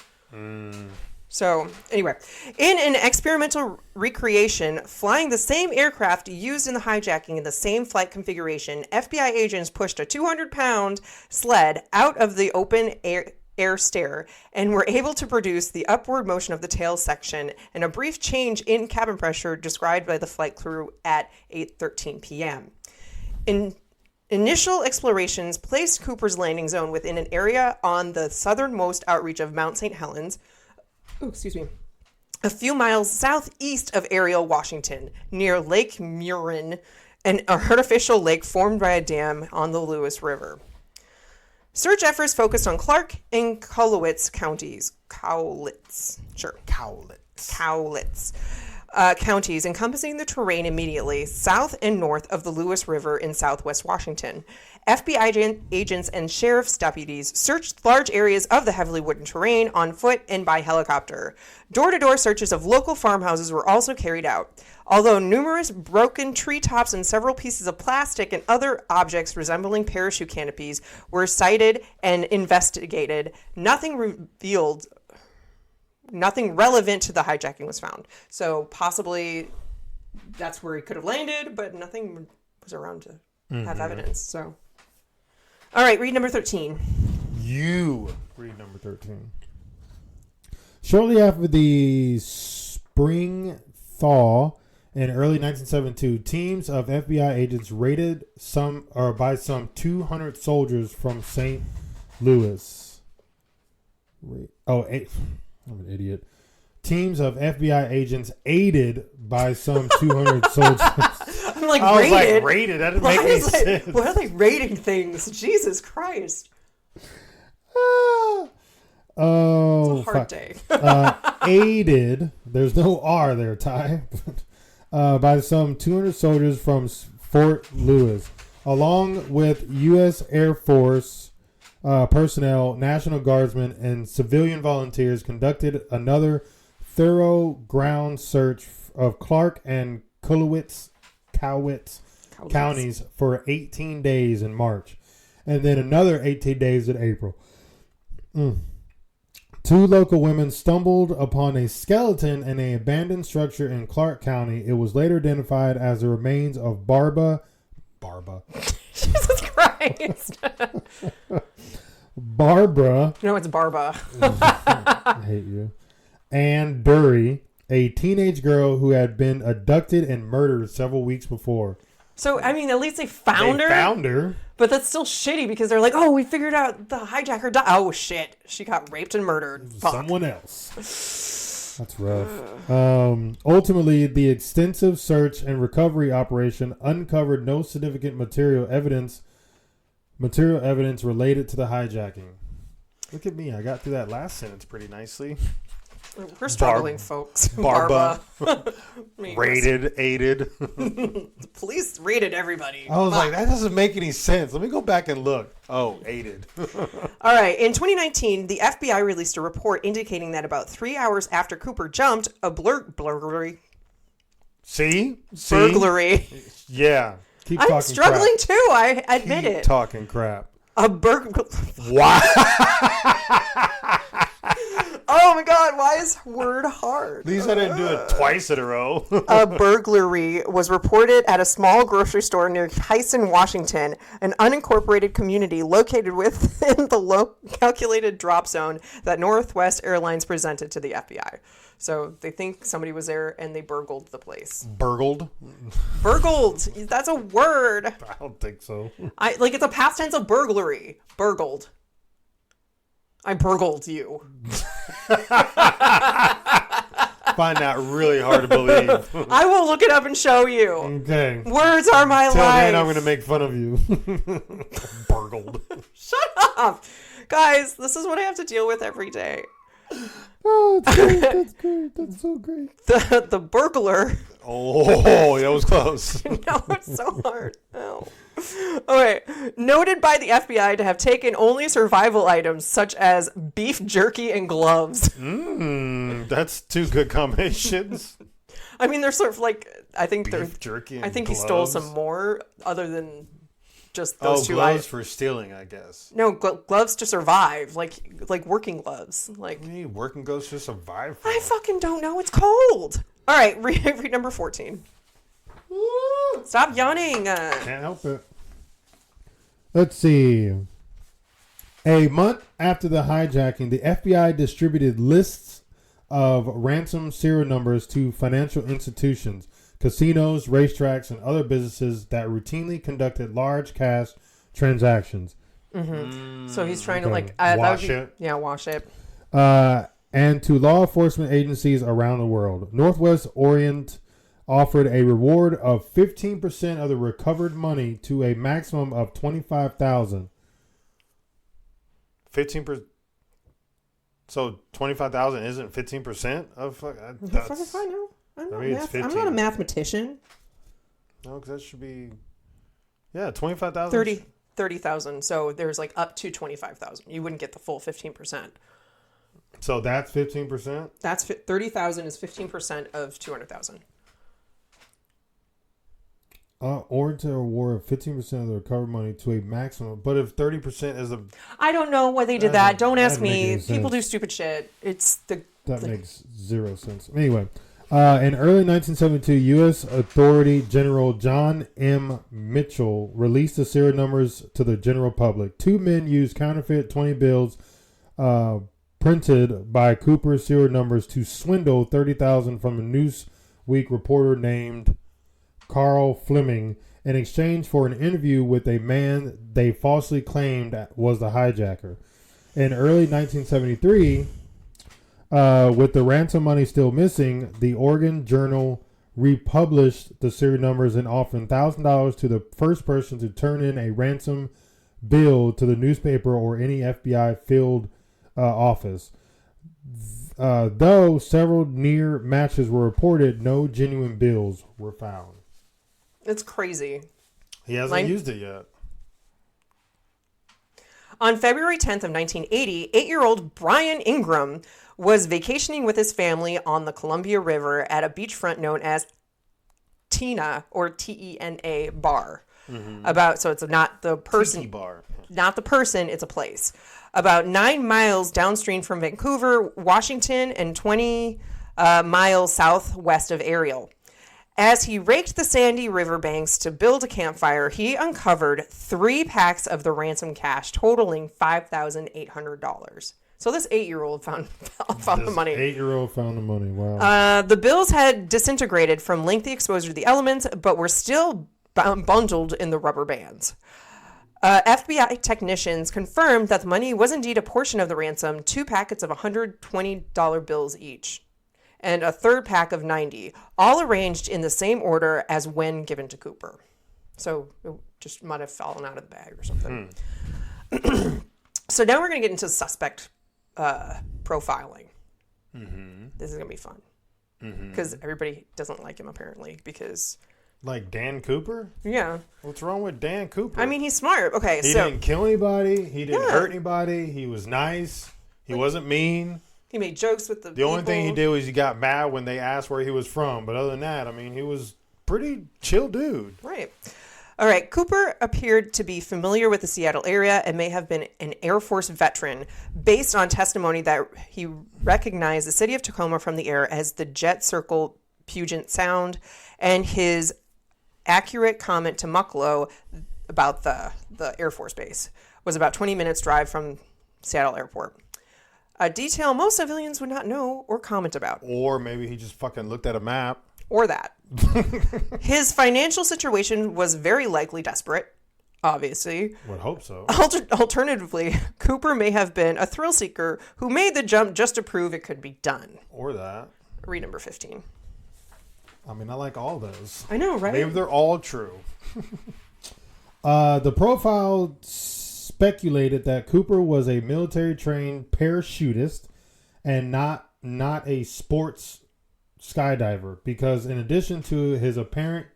So, anyway, in an experimental recreation, flying the same aircraft used in the hijacking in the same flight configuration, FBI agents pushed a 200-pound sled out of the open air stair and were able to produce the upward motion of the tail section and a brief change in cabin pressure described by the flight crew at 8:13 p.m. Initial explorations placed Cooper's landing zone within an area on the southernmost outreach of Mount St. Helens, a few miles southeast of Ariel, Washington, near Lake Murin, an artificial lake formed by a dam on the Lewis River. Search efforts focused on Clark and Cowlitz counties. Cowlitz counties, encompassing the terrain immediately south and north of the Lewis River in southwest Washington. FBI agents and sheriff's deputies searched large areas of the heavily wooded terrain on foot and by helicopter. Door-to-door searches of local farmhouses were also carried out. Although numerous broken treetops and several pieces of plastic and other objects resembling parachute canopies were sighted and investigated, nothing relevant to the hijacking was found. So possibly that's where he could have landed, but nothing was around to have evidence. So, all right, read number 13. You read number 13. Shortly after the spring thaw in early 1972, teams of FBI agents raided some 200 soldiers from St. Louis. I'm an idiot. Teams of FBI agents aided by some 200 soldiers. I'm like, I was raided? like, raided? That didn't make any sense. Why are they raiding things? Jesus Christ. Oh, It's a hard day. Aided, there's no R there, Ty, by some 200 soldiers from Fort Lewis, along with U.S. Air Force personnel, National Guardsmen, and civilian volunteers conducted another thorough ground search of Clark and Cowlitz counties for 18 days in March, and then another 18 days in April. Two local women stumbled upon a skeleton in an abandoned structure in Clark County. It was later identified as the remains of Barbara. Jesus Christ. Barbara. No, it's Barba. I hate you. And Dury, a teenage girl who had been abducted and murdered several weeks before. So, I mean, at least they found her. But that's still shitty because they're like, oh, we figured out the hijacker died. Oh, shit. She got raped and murdered. Fuck. Someone else. That's rough. Ultimately, the extensive search and recovery operation uncovered no significant material evidence related to the hijacking. Look at me. I got through that last sentence pretty nicely. We're struggling, folks. Barba. Rated, aided. Police rated everybody. I was like, that doesn't make any sense. Let me go back and look. Oh, aided. All right. In 2019, the FBI released a report indicating that about 3 hours after Cooper jumped, a burglary. See? Burglary. Yeah. Keep talking I'm struggling crap. too. I admit Keep it. talking crap. A burglary. Wow. Oh my God, why is word hard? At least I didn't do it twice in a row. A burglary was reported at a small grocery store near Hyson, Washington, an unincorporated community located within the low calculated drop zone that Northwest Airlines presented to the FBI. So they think somebody was there and they burgled the place. Burgled? Burgled. That's a word. I don't think so. It's a past tense of burglary. Burgled. I burgled you. Find that really hard to believe. I will look it up and show you. Okay. Words are my life. Till then, I'm going to make fun of you. Burgled. Shut up. Guys, this is what I have to deal with every day. Oh, that's great. That's great. That's so great. The burglar. Oh, that was close. No, it's so hard. No. Okay. Noted by the FBI to have taken only survival items such as beef jerky and gloves. That's two good combinations. I mean, they're sort of like, I think Beef jerky and I think gloves. he stole some more other than just those two gloves items. for stealing, I guess. No, gloves to survive, like working gloves. Like, What do you need working gloves to survive for? I fucking don't know. It's cold. All right, read number 14. Stop yawning. Can't help it. Let's see. A month after the hijacking, the FBI distributed lists of ransom serial numbers to financial institutions, casinos, racetracks, and other businesses that routinely conducted large cash transactions. Mm-hmm. So he's trying to wash it. Yeah, wash it. And to law enforcement agencies around the world. Northwest Orient offered a reward of 15% of the recovered money to a maximum of $25,000. 15%. So $25,000 isn't 15% of. That's Fine now. I'm it's not a mathematician. No, because that should be. Yeah, 25,000. 30,000. So there's like up to 25,000. You wouldn't get the full 15%. So that's 15%. That's 30,000 is 15% of 200,000. Or to award 15% of the recovered money to a maximum. But if 30% is the. I don't know why they did that. Don't ask doesn't make me. any People sense. do stupid shit. That makes zero sense. Anyway, in early 1972, U.S. Authority General John M. Mitchell released the serial numbers to the general public. Two men used counterfeit 20 bills printed by Cooper's serial numbers to swindle $30,000 from a Newsweek reporter named Carl Fleming in exchange for an interview with a man they falsely claimed was the hijacker. In early 1973, with the ransom money still missing, the Oregon Journal republished the serial numbers and offered $1,000 to the first person to turn in a ransom bill to the newspaper or any FBI field office. Though several near matches were reported, no genuine bills were found. It's crazy. He hasn't used it yet. On February 10th of 1980, 8-year-old Brian Ingram was vacationing with his family on the Columbia River at a beachfront known as Tena or T-E-N-A bar. Mm-hmm. So it's not the person. Tiki bar. Not the person, it's a place. About 9 miles downstream from Vancouver, Washington, and 20 miles southwest of Ariel. As he raked the sandy riverbanks to build a campfire, he uncovered 3 packs of the ransom cash, totaling $5,800. So this 8-year-old found the money. 8-year-old found the money. Wow. The bills had disintegrated from lengthy exposure to the elements, but were still bundled in the rubber bands. FBI technicians confirmed that the money was indeed a portion of the ransom, 2 packets of $120 bills each, and a third pack of 90, all arranged in the same order as when given to Cooper. So it just might have fallen out of the bag or something. So now we're going to get into suspect profiling. This is going to be fun. Because everybody doesn't like him, apparently. Because... Like Dan Cooper? Yeah. What's wrong with Dan Cooper? I mean, he's smart. Okay, he didn't kill anybody. He didn't hurt anybody. He was nice. He wasn't mean. He made jokes with the The only thing he did was he got mad when they asked where he was from. But other than that, I mean, he was pretty chill dude. Right. All right. Cooper appeared to be familiar with the Seattle area and may have been an Air Force veteran based on testimony that he recognized the city of Tacoma from the air as the jet circle Puget Sound, and his accurate comment to Mucklow about the Air Force base was about 20 minutes drive from Seattle Airport. A detail most civilians would not know or comment about. Or maybe he just fucking looked at a map. Or that. His financial situation was very likely desperate, obviously. Would hope so. Alternatively, Cooper may have been a thrill seeker who made the jump just to prove it could be done. Or that. Read number 15. I mean, I like all those. I know, right? Maybe they're all true. The profile speculated that Cooper was a military-trained parachutist and not a sports skydiver, because in addition to his apparent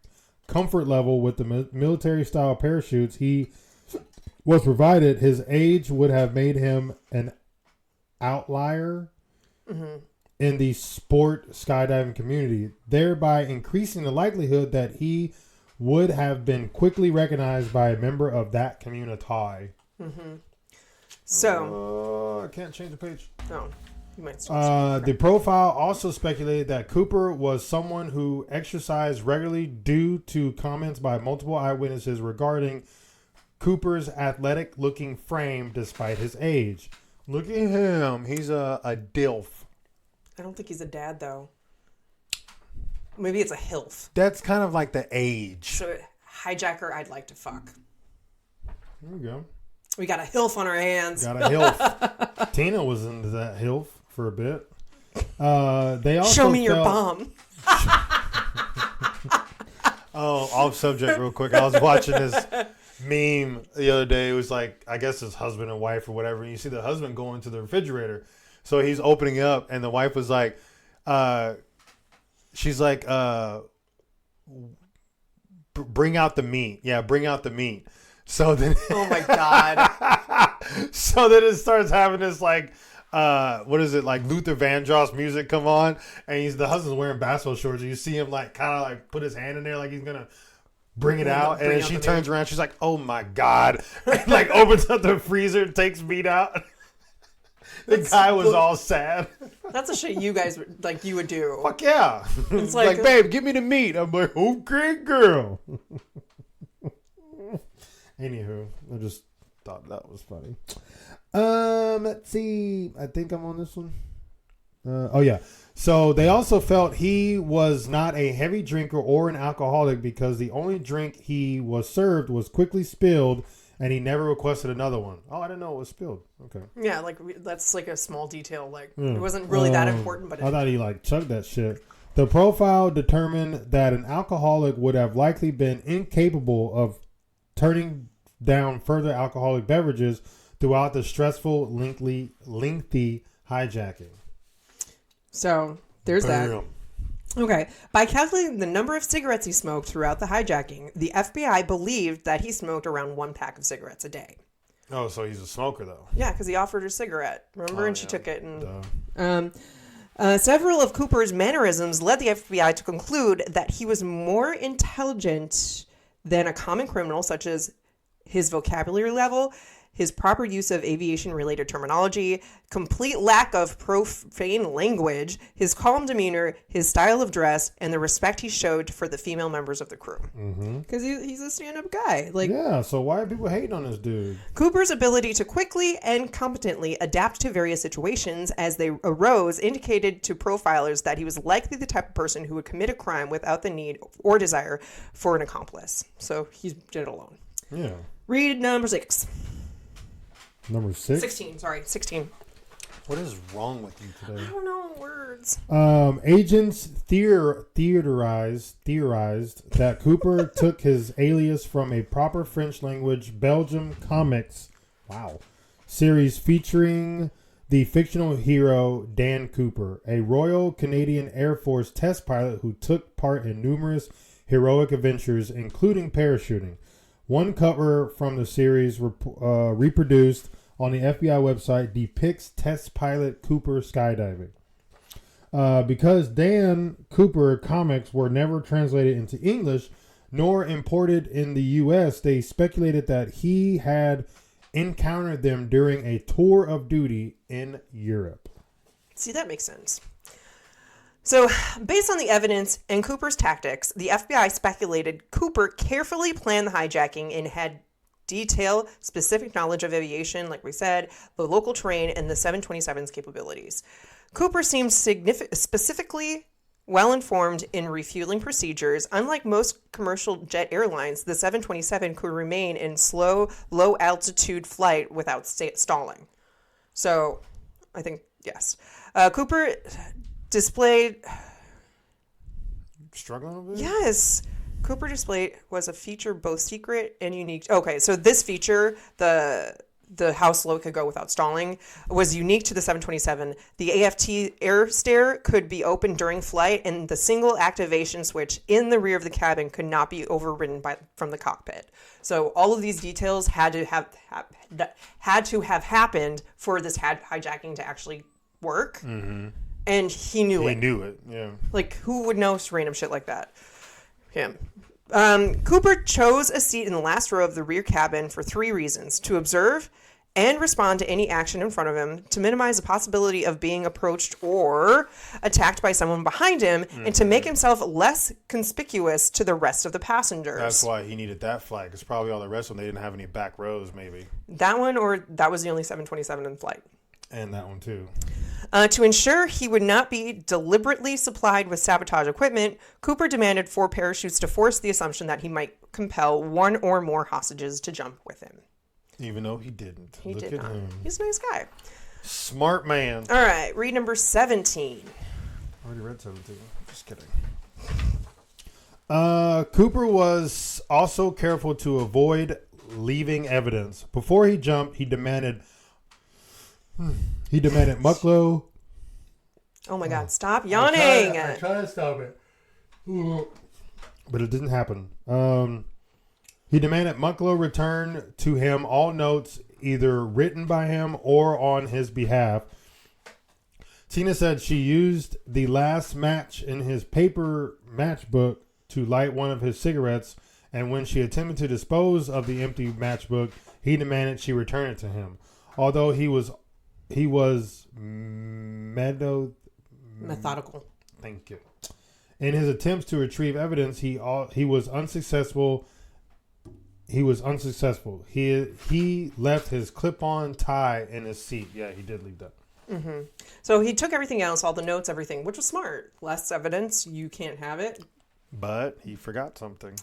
comfort level with the military-style parachutes he was provided, his age would have made him an outlier in the sport skydiving community, thereby increasing the likelihood that he would have been quickly recognized by a member of that community. So... I can't change the page. No. You might still the profile also speculated that Cooper was someone who exercised regularly due to comments by multiple eyewitnesses regarding Cooper's athletic-looking frame despite his age. Look at him. He's a DILF. I don't think he's a dad, though. Maybe it's a HILF. That's kind of like the age. So, hijacker, I'd like to fuck. There we go. We got a HILF on our hands. Got a HILF. Tina was into that HILF for a bit. They also Show me your bomb. Oh, off subject real quick. I was watching this meme the other day. It was like, I guess his husband and wife or whatever. And you see the husband go into the refrigerator. So he's opening it up, and the wife was like, she's like, bring out the meat. Yeah, bring out the meat. So then, oh my God. So then it starts having this like, what is it, like Luther Vandross music come on, and the husband's wearing basketball shorts, and you see him like kind of like put his hand in there like he's gonna bring it out, and then she turns around, she's like, oh my God, and like opens up the freezer, takes meat out. The guy was all sad. That's a shit you guys like you would do. Fuck yeah. It's like, babe, give me the meat. I'm like, okay, girl. Anywho, I just thought that was funny. Let's see. I think I'm on this one. Oh yeah. So they also felt he was not a heavy drinker or an alcoholic because the only drink he was served was quickly spilled, and he never requested another one. Oh, I didn't know it was spilled. Okay. Yeah, like that's like a small detail. Like it wasn't really that important, but I thought he like chugged that shit. The profile determined that an alcoholic would have likely been incapable of turning down further alcoholic beverages throughout the stressful, lengthy hijacking. So there's Bam. that. Okay. By calculating the number of cigarettes he smoked throughout the hijacking, the FBI believed that he smoked around 1 pack of cigarettes a day. Oh, so he's a smoker, though. Yeah, because he offered her a cigarette. Remember? And she took it. And several of Cooper's mannerisms led the FBI to conclude that he was more intelligent than a common criminal, such as his vocabulary level, his proper use of aviation-related terminology, complete lack of profane language, his calm demeanor, his style of dress, and the respect he showed for the female members of the crew. Because he's a stand-up guy. Like, yeah, so why are people hating on this dude? Cooper's ability to quickly and competently adapt to various situations as they arose indicated to profilers that he was likely the type of person who would commit a crime without the need or desire for an accomplice. So he did it alone. Yeah. Read number 6. Number 6? 16. What is wrong with you today? I don't know words. Agents theorized that Cooper took his alias from a proper French language Belgium comics. Wow. series featuring the fictional hero Dan Cooper, a Royal Canadian Air Force test pilot who took part in numerous heroic adventures, including parachuting. One cover from the series reproduced on the FBI website depicts test pilot Cooper skydiving. Because Dan Cooper comics were never translated into English nor imported in the U.S., they speculated that he had encountered them during a tour of duty in Europe. See, that makes sense. So, based on the evidence and Cooper's tactics, the FBI speculated Cooper carefully planned the hijacking and had detailed, specific knowledge of aviation, like we said, the local terrain, and the 727's capabilities. Cooper seemed specifically well-informed in refueling procedures. Unlike most commercial jet airlines, the 727 could remain in slow, low-altitude flight without stalling. So, I think, yes. Cooper displayed... Struggling a bit? Yes. Cooper displayed was a feature both secret and unique. Okay, so this feature, the how slow it could go without stalling, was unique to the 727. The AFT air stair could be opened during flight, and the single activation switch in the rear of the cabin could not be overridden from the cockpit. So all of these details had to have happened for this hijacking to actually work. Mm-hmm. And he knew it. He knew it, yeah. Like, who would know random shit like that? Him. Cooper chose a seat in the last row of the rear cabin for 3 reasons: to observe and respond to any action in front of him, to minimize the possibility of being approached or attacked by someone behind him, and to make himself less conspicuous to the rest of the passengers. That's why he needed that flight, because probably all the rest of them, they didn't have any back rows, maybe. That one, or that was the only 727 in flight. And that one, too. To ensure he would not be deliberately supplied with sabotage equipment, Cooper demanded 4 parachutes to force the assumption that he might compel 1 or more hostages to jump with him. Even though he didn't. He Look did at not. him. He's a nice guy. Smart man. All right, read number 17. I already read 17. Just kidding. Cooper was also careful to avoid leaving evidence. Before he jumped, he demanded Mucklow. Oh my God! Stop yawning. I try to stop it, but it didn't happen. He demanded Mucklow return to him all notes, either written by him or on his behalf. Tina said she used the last match in his paper matchbook to light one of his cigarettes, and when she attempted to dispose of the empty matchbook, he demanded she return it to him. Although he was methodical. Thank you. In his attempts to retrieve evidence, he was unsuccessful. He left his clip-on tie in his seat. Yeah, he did leave that. Mm-hmm. So he took everything else, all the notes, everything, which was smart. Less evidence, you can't have it. But he forgot something.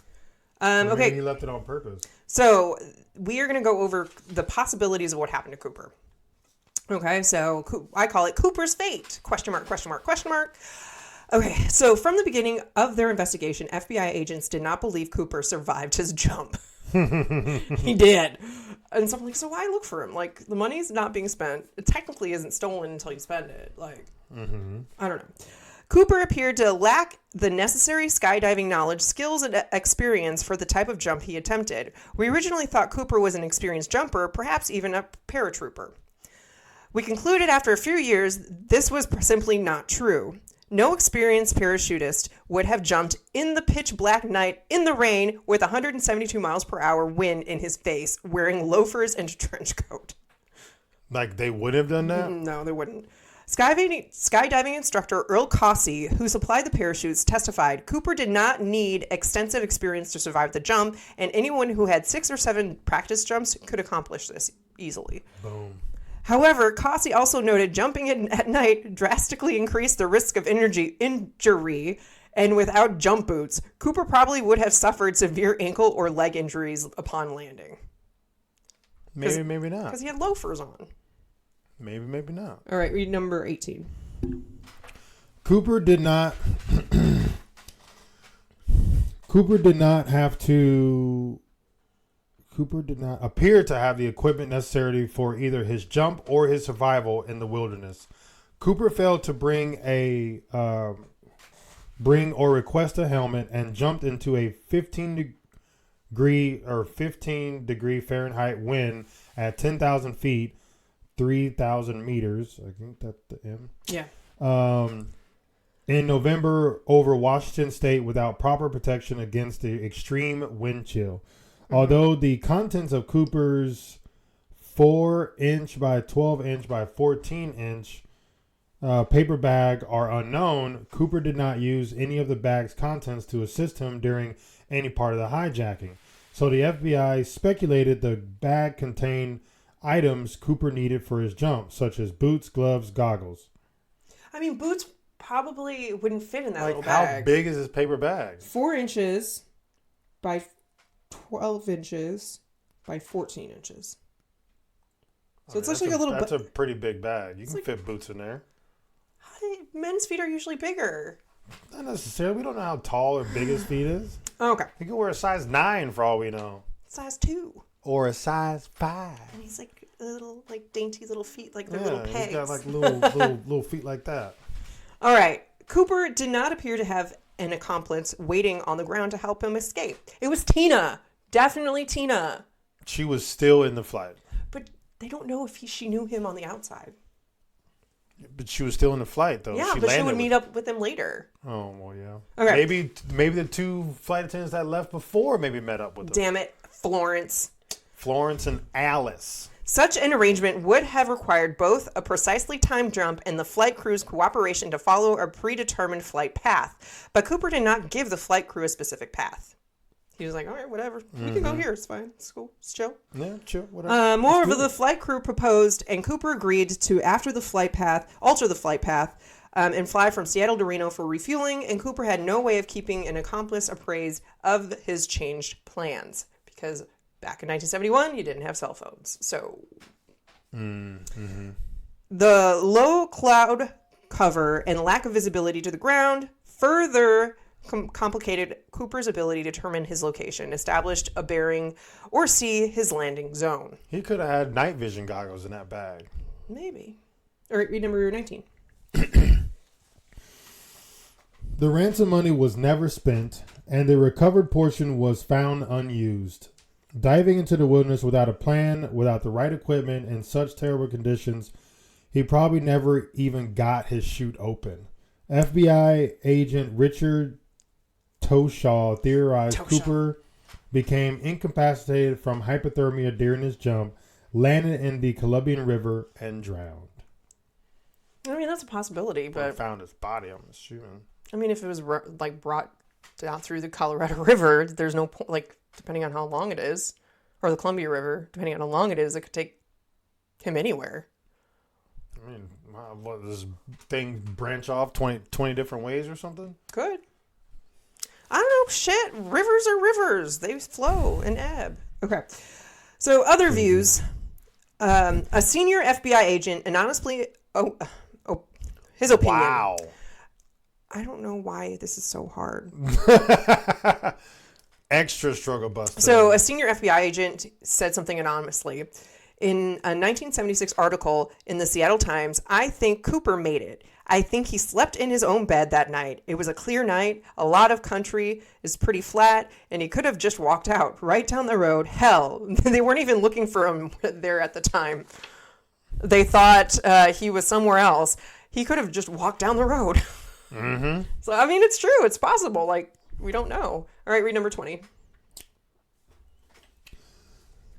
Okay. Maybe he left it on purpose. So we are going to go over the possibilities of what happened to Cooper. Okay, so I call it Cooper's fate. Question mark, question mark, question mark. Okay, so from the beginning of their investigation, FBI agents did not believe Cooper survived his jump. He did. And so I'm like, so why look for him? Like, the money's not being spent. It technically isn't stolen until you spend it. Like, I don't know. Cooper appeared to lack the necessary skydiving knowledge, skills, and experience for the type of jump he attempted. We originally thought Cooper was an experienced jumper, perhaps even a paratrooper. We concluded after a few years this was simply not true. No experienced parachutist would have jumped in the pitch black night in the rain with 172 miles per hour wind in his face, wearing loafers and a trench coat. Like, they would have done that? No, they wouldn't. Skydiving instructor Earl Cossey, who supplied the parachutes, testified Cooper did not need extensive experience to survive the jump, and anyone who had 6 or 7 practice jumps could accomplish this easily. Boom. However, Cossey also noted jumping at night drastically increased the risk of injury, and without jump boots, Cooper probably would have suffered severe ankle or leg injuries upon landing. Maybe, maybe not. Because he had loafers on. Maybe, maybe not. All right, read number 18. Cooper did not Cooper did not appear to have the equipment necessary for either his jump or his survival in the wilderness. Cooper failed to bring or request a helmet and jumped into a 15 degree Fahrenheit wind at 10,000 feet, 3,000 meters. I think that's the M. Yeah. In November over Washington State without proper protection against the extreme wind chill. Mm-hmm. Although the contents of Cooper's 4-inch by 12-inch by 14-inch paper bag are unknown, Cooper did not use any of the bag's contents to assist him during any part of the hijacking. So the FBI speculated the bag contained items Cooper needed for his jump, such as boots, gloves, goggles. I mean, boots probably wouldn't fit in that little How bag. big is this paper bag? 4 inches by 12 inches by 14 inches. So it's like a little... That's a pretty big bag. You can fit boots in there. Men's feet are usually bigger. Not necessarily. We don't know how tall or big his feet is. Okay. He could wear a size 9 for all we know. Size 2. Or a size 5. And he's like little, like dainty little feet, like they're little pegs. He's got like little feet like that. All right. Cooper did not appear to have an accomplice waiting on the ground to help him escape. It was Tina. Definitely Tina. She was still in the flight. But they don't know if she knew him on the outside. But she was still in the flight, though. Yeah, but she would meet up with him later. Oh, well, yeah. Okay. Maybe the 2 flight attendants that left before maybe met up with them. Damn it, Florence. Florence and Alice. Such an arrangement would have required both a precisely timed jump and the flight crew's cooperation to follow a predetermined flight path. But Cooper did not give the flight crew a specific path. He was like, all right, whatever. We can go here. It's fine. It's cool. It's chill. Yeah, chill. Whatever. Moreover, the flight crew proposed, and Cooper agreed to alter the flight path, and fly from Seattle to Reno for refueling. And Cooper had no way of keeping an accomplice appraised of his changed plans because back in 1971, you didn't have cell phones. So the low cloud cover and lack of visibility to the ground further complicated Cooper's ability to determine his location, established a bearing, or see his landing zone. He could have had night vision goggles in that bag. Maybe. All right, read number 19. The ransom money was never spent, and the recovered portion was found unused. Diving into the wilderness without a plan, without the right equipment, in such terrible conditions, he probably never even got his chute open. FBI agent Richard Toshaw theorized Cooper became incapacitated from hypothermia during his jump, landed in the Columbian River, and drowned. I mean, that's a possibility, but... They found his body, I'm assuming. I mean, if it was, brought down through the Colorado River, there's no point, depending on how long it is, or the Columbia River, depending on how long it is, it could take him anywhere. I mean, what, does this thing branch off 20 different ways or something? Could. I don't know. Shit. Rivers are rivers. They flow and ebb. Okay. So other views. A senior FBI agent anonymously... his opinion. Wow. I don't know why this is so hard. Extra struggle buster. So a senior FBI agent said something anonymously. In a 1976 article in the Seattle Times, I think Cooper made it. I think he slept in his own bed that night. It was a clear night. A lot of country is pretty flat, and he could have just walked out right down the road. Hell, they weren't even looking for him there at the time. They thought he was somewhere else. He could have just walked down the road. Mm-hmm. So, I mean, it's true. It's possible. We don't know. All right, read number 20.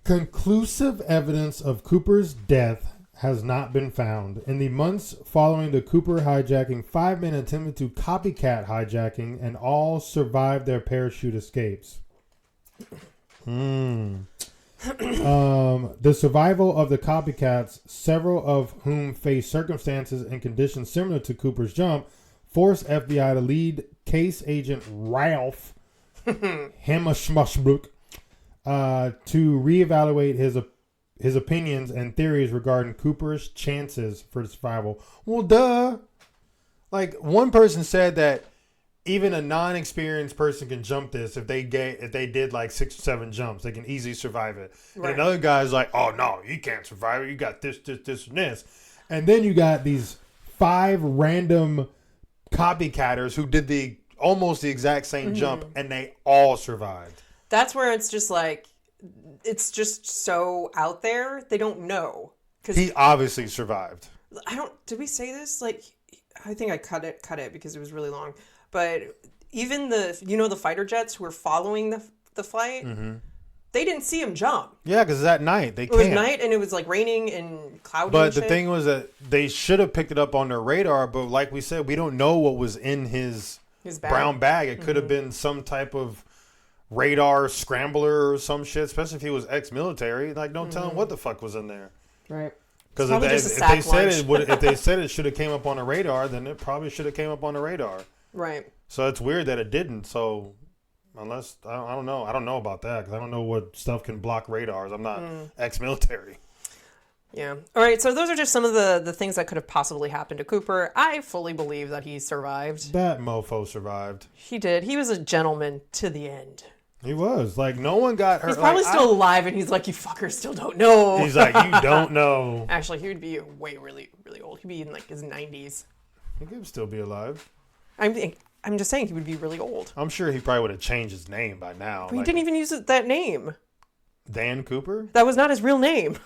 Conclusive evidence of Cooper's death has not been found. In the months following the Cooper hijacking, 5 men attempted to copycat hijacking and all survived their parachute escapes. The survival of the copycats, several of whom faced circumstances and conditions similar to Cooper's jump, forced FBI to lead case agent Ralph Hammerschmushbrook to reevaluate his opinions and theories regarding Cooper's chances for survival. Well, duh. One person said that even a non-experienced person can jump this if they did like 6 or 7 jumps. They can easily survive it. Right. And another guy's like, oh, no, you can't survive it. You got this, and this. And then you got these 5 random copycatters who did almost the exact same jump, and they all survived. That's where it's just like, it's just so out there. They don't know. He obviously survived. Did we say this? Like, I think I cut it because it was really long. But even the fighter jets who were following the flight, they didn't see him jump. Yeah, because it's at night. It was night and it was like raining and cloudy. But and the shit. thing was that they should have picked it up on their radar. But like we said, we don't know what was in his brown bag. It could have been some type of radar scrambler or some shit, especially if he was ex-military. Like, don't tell him what the fuck was in there. Right. Because if they said it should have came up on the radar, then it probably should have came up on the radar. Right. So it's weird that it didn't. So unless I don't know about that because I don't know what stuff can block radars. I'm not ex-military. Yeah. All right. So those are just some of the things that could have possibly happened to Cooper. I fully believe that he survived. That mofo survived. He did. He was a gentleman to the end. He was. Like, no one got hurt. He's probably still alive, and he's like, you fuckers still don't know. He's like, you don't know. Actually, he would be really, really old. He'd be in, like, his 90s. He could still be alive. I'm just saying he would be really old. I'm sure he probably would have changed his name by now. But he didn't even use that name. Dan Cooper? That was not his real name.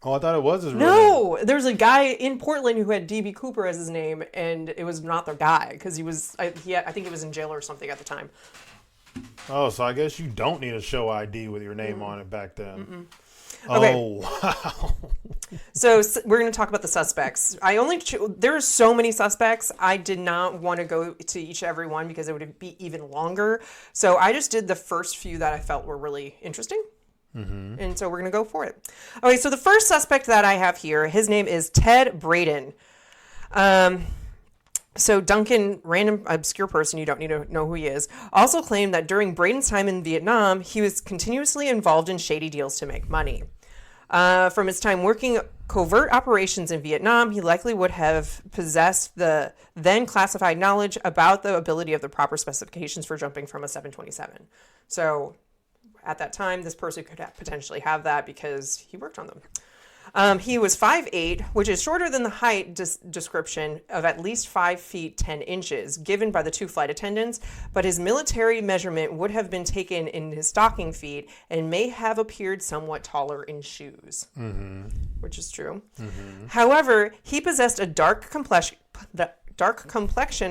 Oh, I thought it was his real name. No, there was a guy in Portland who had DB Cooper as his name, and it was not their guy because I think he was in jail or something at the time. Oh, so I guess you don't need a show ID with your name on it back then. Okay. Oh, wow. So we're going to talk about the suspects. There are so many suspects. I did not want to go to each every one because it would be even longer. So I just did the first few that I felt were really interesting. And so we're going to go for it. Okay, so the first suspect that I have here, his name is Ted Braden. So Duncan, random obscure person, you don't need to know who he is, also claimed that during Braden's time in Vietnam, he was continuously involved in shady deals to make money. From his time working covert operations in Vietnam, he likely would have possessed the then classified knowledge about the ability of the proper specifications for jumping from a 727. So at that time, this person could potentially have that because he worked on them. He was 5'8", which is shorter than the height description of at least 5 feet 10 inches given by the 2 flight attendants, but his military measurement would have been taken in his stocking feet and may have appeared somewhat taller in shoes, which is true. However, he possessed a dark complexion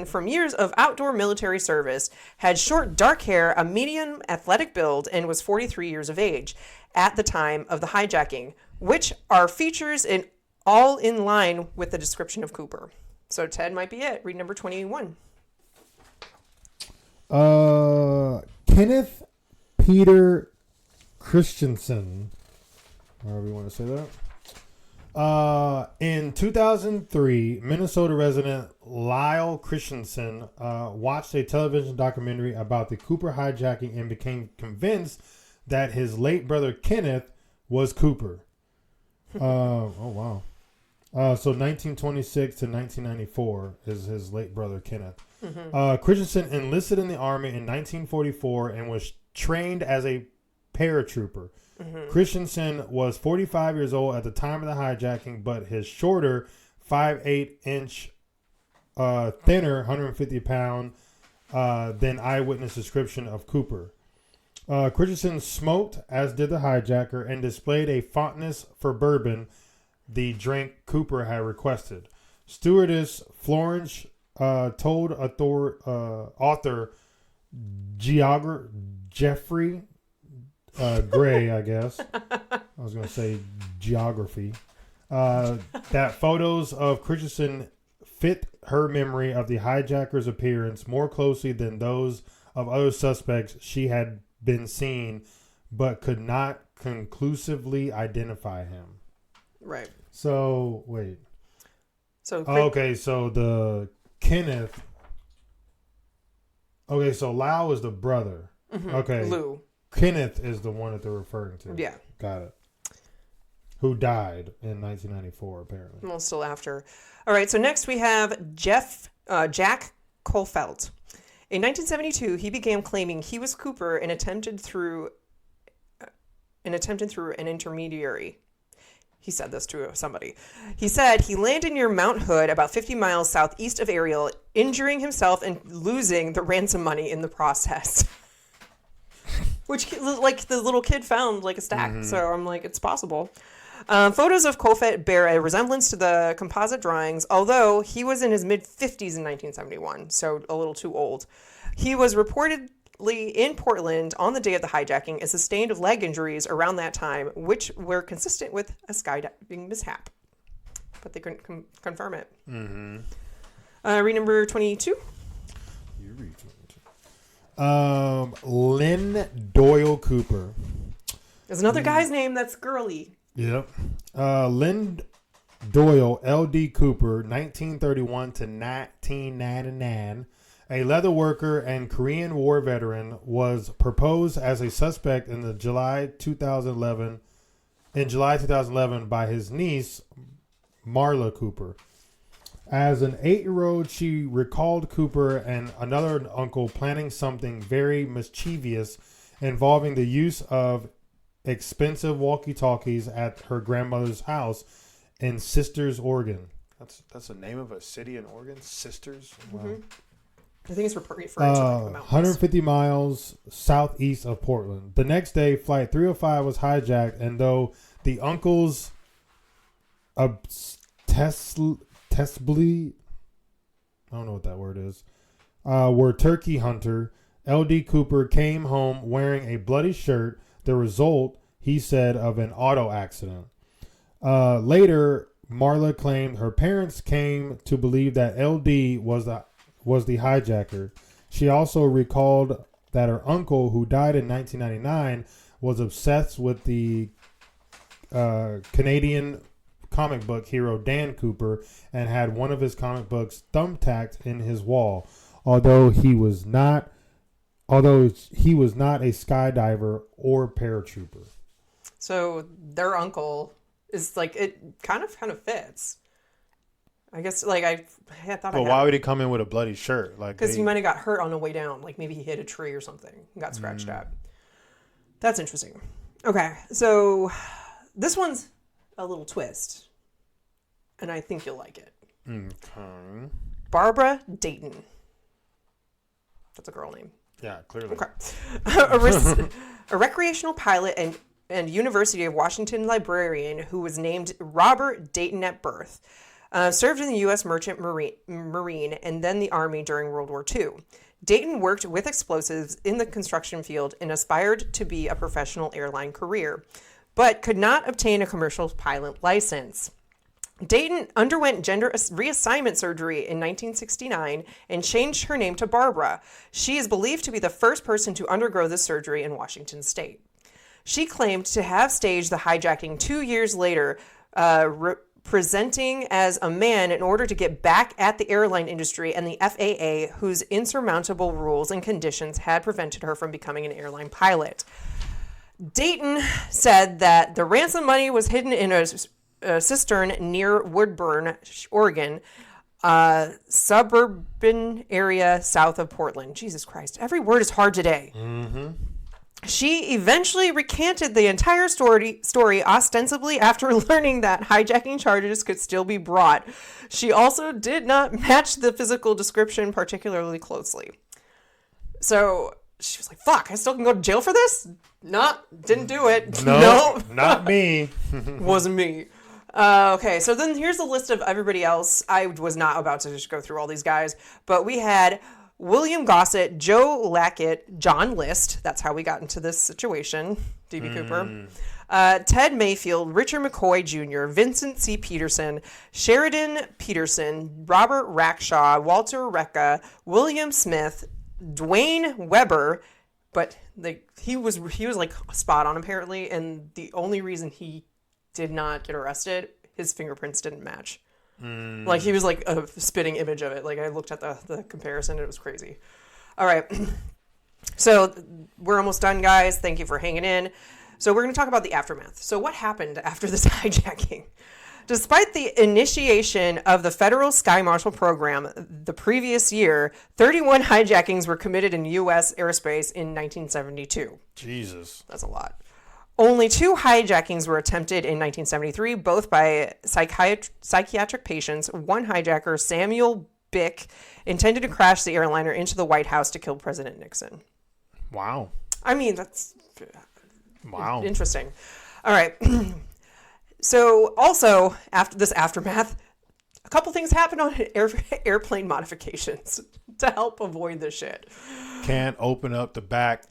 from years of outdoor military service, had short dark hair, a medium athletic build, and was 43 years of age at the time of the hijacking, which are features all in line with the description of Cooper. So Ted might be it. Read number 21. Kenneth Peter Christensen, however you want to say that. In 2003, Minnesota resident Lyle Christensen watched a television documentary about the Cooper hijacking and became convinced that his late brother Kenneth was Cooper. Oh, wow. So 1926 to 1994 is his late brother Kenneth. Christensen enlisted in the Army in 1944 and was trained as a paratrooper. Christensen was 45 years old at the time of the hijacking, but his shorter 5'8" thinner 150 pound than eyewitness description of Cooper. Christensen smoked, as did the hijacker, and displayed a fondness for bourbon, the drink Cooper had requested. Stewardess Florence told author Jeffrey Gray, I guess. I was going to say geography. That photos of Christensen fit her memory of the hijacker's appearance more closely than those of other suspects she had been seen, but could not conclusively identify him. Right. So, wait. So okay, so the Kenneth. Okay, so Lau is the brother. Okay. Lou. Kenneth is the one that they're referring to. Yeah. Got it. Who died in 1994, apparently. Well, still after. All right, so next we have Jack Kohlfeldt. In 1972, he began claiming he was Cooper and attempted through an intermediary. He said this to somebody. He said he landed near Mount Hood, about 50 miles southeast of Ariel, injuring himself and losing the ransom money in the process. Which, like, the little kid found, like, a stack. Mm-hmm. So I'm like, it's possible. Photos of Kohlfeldt bear a resemblance to the composite drawings, although he was in his mid-50s in 1971, so a little too old. He was reportedly in Portland on the day of the hijacking and sustained leg injuries around that time, which were consistent with a skydiving mishap. But they couldn't confirm it. Mm-hmm. Read number 22. You read 22. Lynn Doyle Cooper. There's another guy's name that's girly. Yep. Lynn Doyle, L.D. Cooper, 1931 to 1999. A leather worker and Korean War veteran, was proposed as a suspect in July 2011 by his niece, Marla Cooper. As an 8-year-old, she recalled Cooper and another uncle planning something very mischievous involving the use of expensive walkie-talkies at her grandmother's house in Sisters, Oregon. That's the name of a city in Oregon? Sisters? Wow. Mm-hmm. I think it's referring to like the mountains. 150 miles southeast of Portland. The next day, Flight 305 was hijacked, and though the uncles ostensibly, I don't know what that word is, were turkey hunter, L.D. Cooper came home wearing a bloody shirt, the result, he said, of an auto accident. Later, Marla claimed her parents came to believe that L.D. was the hijacker. She also recalled that her uncle, who died in 1999, was obsessed with the Canadian comic book hero Dan Cooper and had one of his comic books thumbtacked in his wall. Although he was not a skydiver or paratrooper. So their uncle is like, it kind of fits. I guess, like, I thought. But why would he come in with a bloody shirt? Like, because he might have got hurt on the way down. Like, maybe he hit a tree or something and got scratched at. That's interesting. Okay, so this one's a little twist, and I think you'll like it. Okay. Barbara Dayton. That's a girl name. Yeah, clearly. Okay. A recreational pilot and University of Washington librarian who was named Robert Dayton at birth. Served in the U.S. Merchant Marine and then the Army during World War II. Dayton worked with explosives in the construction field and aspired to be a professional airline career, but could not obtain a commercial pilot license. Dayton underwent gender reassignment surgery in 1969 and changed her name to Barbara. She is believed to be the first person to undergo this surgery in Washington state. She claimed to have staged the hijacking 2 years later, presenting as a man in order to get back at the airline industry and the FAA, whose insurmountable rules and conditions had prevented her from becoming an airline pilot. Dayton said that the ransom money was hidden in a cistern near Woodburn, Oregon, suburban area south of Portland. Jesus Christ, every word is hard today. Mm-hmm. She eventually recanted the entire story ostensibly after learning that hijacking charges could still be brought. She also did not match the physical description particularly closely. So she was like, fuck, I still can go to jail for this? Didn't do it. No, not me. Wasn't me. Okay, so then here's the list of everybody else. I was not about to just go through all these guys, but we had William Gossett, Joe Lackett, John List. That's how we got into this situation. D.B. Cooper. Ted Mayfield, Richard McCoy Jr., Vincent C. Peterson, Sheridan Peterson, Robert Rackshaw, Walter Recca, William Smith, Dwayne Weber, but he was like spot on apparently, and the only reason he did not get arrested, his fingerprints didn't match. Like, he was like a spitting image of it. Like, I looked at the comparison. It was crazy. All right. So we're almost done, guys. Thank you for hanging in. So we're going to talk about the aftermath. So what happened after this hijacking? Despite the initiation of the federal Sky Marshal program the previous year, 31 hijackings were committed in U.S. airspace in 1972. Jesus. That's a lot. Only 2 hijackings were attempted in 1973, both by psychiatric patients. One hijacker, Samuel Bick, intended to crash the airliner into the White House to kill President Nixon. Wow. I mean, that's wow. Interesting. All right. So also, after this aftermath, a couple things happened on airplane modifications to help avoid this shit. Can't open up the back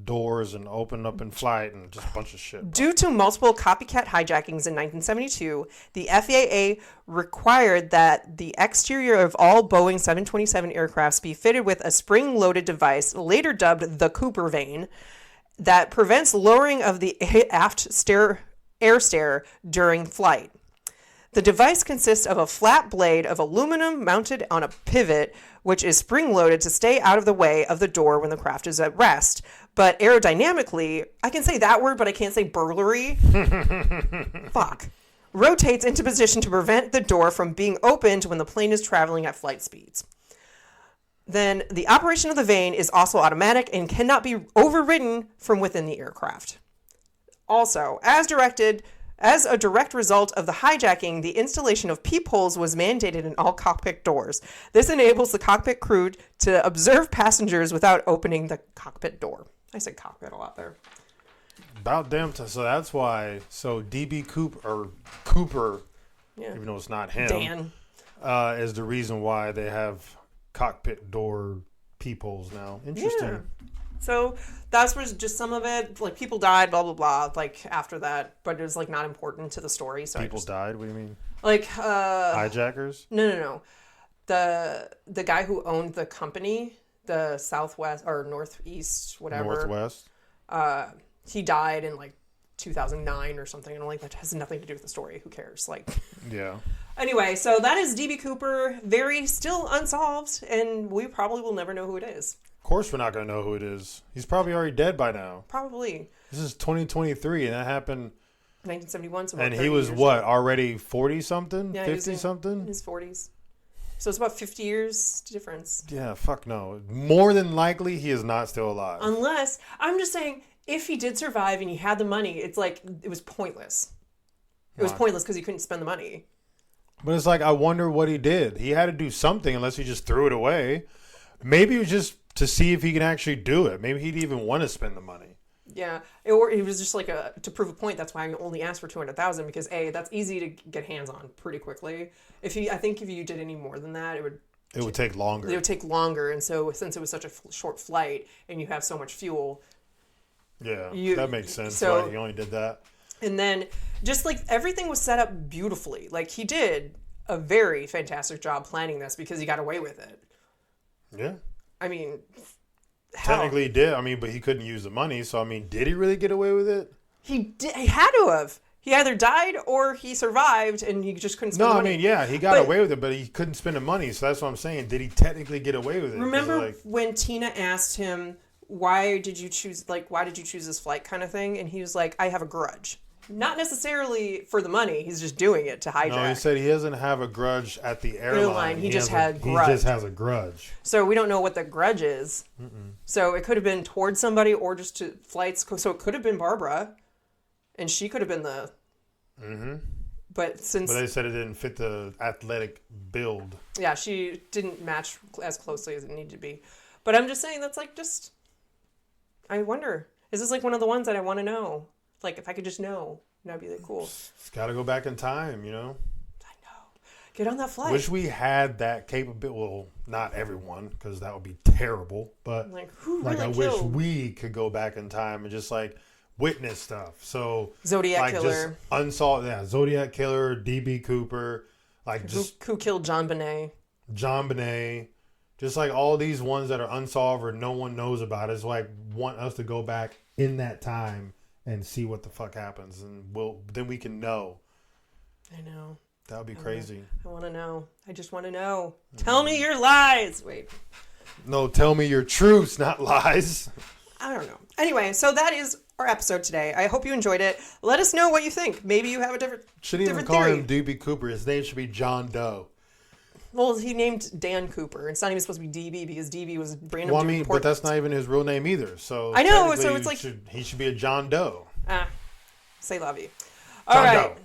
doors and open up in flight and just a bunch of shit. Due to multiple copycat hijackings in 1972, the FAA required that the exterior of all Boeing 727 aircrafts be fitted with a spring-loaded device, later dubbed the Cooper vane, that prevents lowering of the aft air stair during flight. The device consists of a flat blade of aluminum mounted on a pivot, which is spring-loaded to stay out of the way of the door when the craft is at rest. But aerodynamically, I can say that word, but I can't say burglary. Fuck. Rotates into position to prevent the door from being opened when the plane is traveling at flight speeds. Then the operation of the vane is also automatic and cannot be overridden from within the aircraft. Also, as a direct result of the hijacking, the installation of peepholes was mandated in all cockpit doors. This enables the cockpit crew to observe passengers without opening the cockpit door. I said cockpit a lot there. About damn time. So that's why. So DB Cooper, Yeah. even though it's not him, Dan. Is the reason why they have cockpit door peepholes now. Interesting. Yeah. So that was just some of it. Like, people died, blah, blah, blah, like, after that. But it was, like, not important to the story. So People died? What do you mean? Like, hijackers? No. The guy who owned the company, the Southwest or Northeast, whatever. Northwest? He died in, like, 2009 or something. And I'm like, that has nothing to do with the story. Who cares? Like, yeah. Anyway, so that is DB Cooper. Very still unsolved. And we probably will never know who it is. Of course we're not going to know who it is. He's probably already dead by now. Probably. This is 2023, and that happened... 1971. So and he was, what, already 40-something? Yeah, 50-something? In his 40s. So it's about 50 years difference. Yeah, fuck no. More than likely, he is not still alive. Unless, I'm just saying, if he did survive and he had the money, it's like, it was pointless. It was pointless because he couldn't spend the money. But it's like, I wonder what he did. He had to do something unless he just threw it away. Maybe it was just to see if he can actually do it. Maybe he'd even want to spend the money. Yeah, or it was just like to prove a point. That's why I only asked for $200,000 because that's easy to get hands on pretty quickly. I think if you did any more than that, it would take longer. It would take longer, and so since it was such a short flight and you have so much fuel, yeah, that makes sense. So, why he only did that. And then just like everything was set up beautifully. Like, he did a very fantastic job planning this because he got away with it. Yeah. I mean, technically he did. I mean, but he couldn't use the money. So, I mean, did he really get away with it? He had to have. He either died or he survived and he just couldn't spend the money. I mean, yeah, he got away with it, but he couldn't spend the money. So that's what I'm saying. Did he technically get away with it? Remember when Tina asked him, why did you choose this flight kind of thing? And he was like, I have a grudge. Not necessarily for the money. He's just doing it to hijack. No, he said he doesn't have a grudge at the airline. He just has a grudge. So we don't know what the grudge is. Mm-mm. So it could have been towards somebody or just to flights. So it could have been Barbara, and she could have been the. Mm-hmm. But they said it didn't fit the athletic build. Yeah, she didn't match as closely as it needed to be. But I'm just saying that's like just. I wonder, is this like one of the ones that I want to know? Like, if I could just know, that'd be like cool. It's got to go back in time, you know? I know. Get on that flight. Wish we had that capability. Well, not everyone, because that would be terrible. But I wish we could go back in time and just like witness stuff. So Zodiac killer, just unsolved. Yeah, Zodiac killer, DB Cooper, like just who killed John Bonet. Just like all these ones that are unsolved or no one knows about. It's like want us to go back in that time and see what the fuck happens, and then we can know. I know. That would be crazy. I want to know. I just want to know. Tell me your lies. Wait. No, tell me your truths, not lies. I don't know. Anyway, so that is our episode today. I hope you enjoyed it. Let us know what you think. Maybe you have a different Shouldn't even call him DB Cooper. His name should be John Doe. Well, he named Dan Cooper. It's not even supposed to be DB because DB was random. Well, I mean, but that's not even his real name either. So I know. So it's like he should be a John Doe. Say la vie. All right. Doe.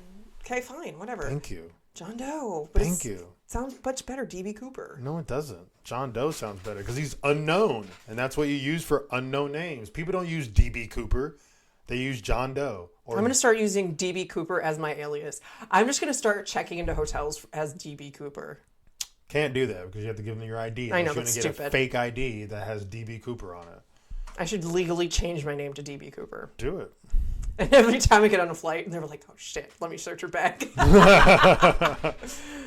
Okay, fine, whatever. Thank you. John Doe. But Thank you. Sounds much better, DB Cooper. No, it doesn't. John Doe sounds better because he's unknown, and that's what you use for unknown names. People don't use DB Cooper; they use John Doe. I'm going to start using DB Cooper as my alias. I'm just going to start checking into hotels as DB Cooper. Can't do that because you have to give them your ID. I know, that's stupid. Get a fake ID that has DB Cooper on it. I should legally change my name to DB Cooper. Do it. And every time I get on a flight, they're like, oh shit, let me search your bag.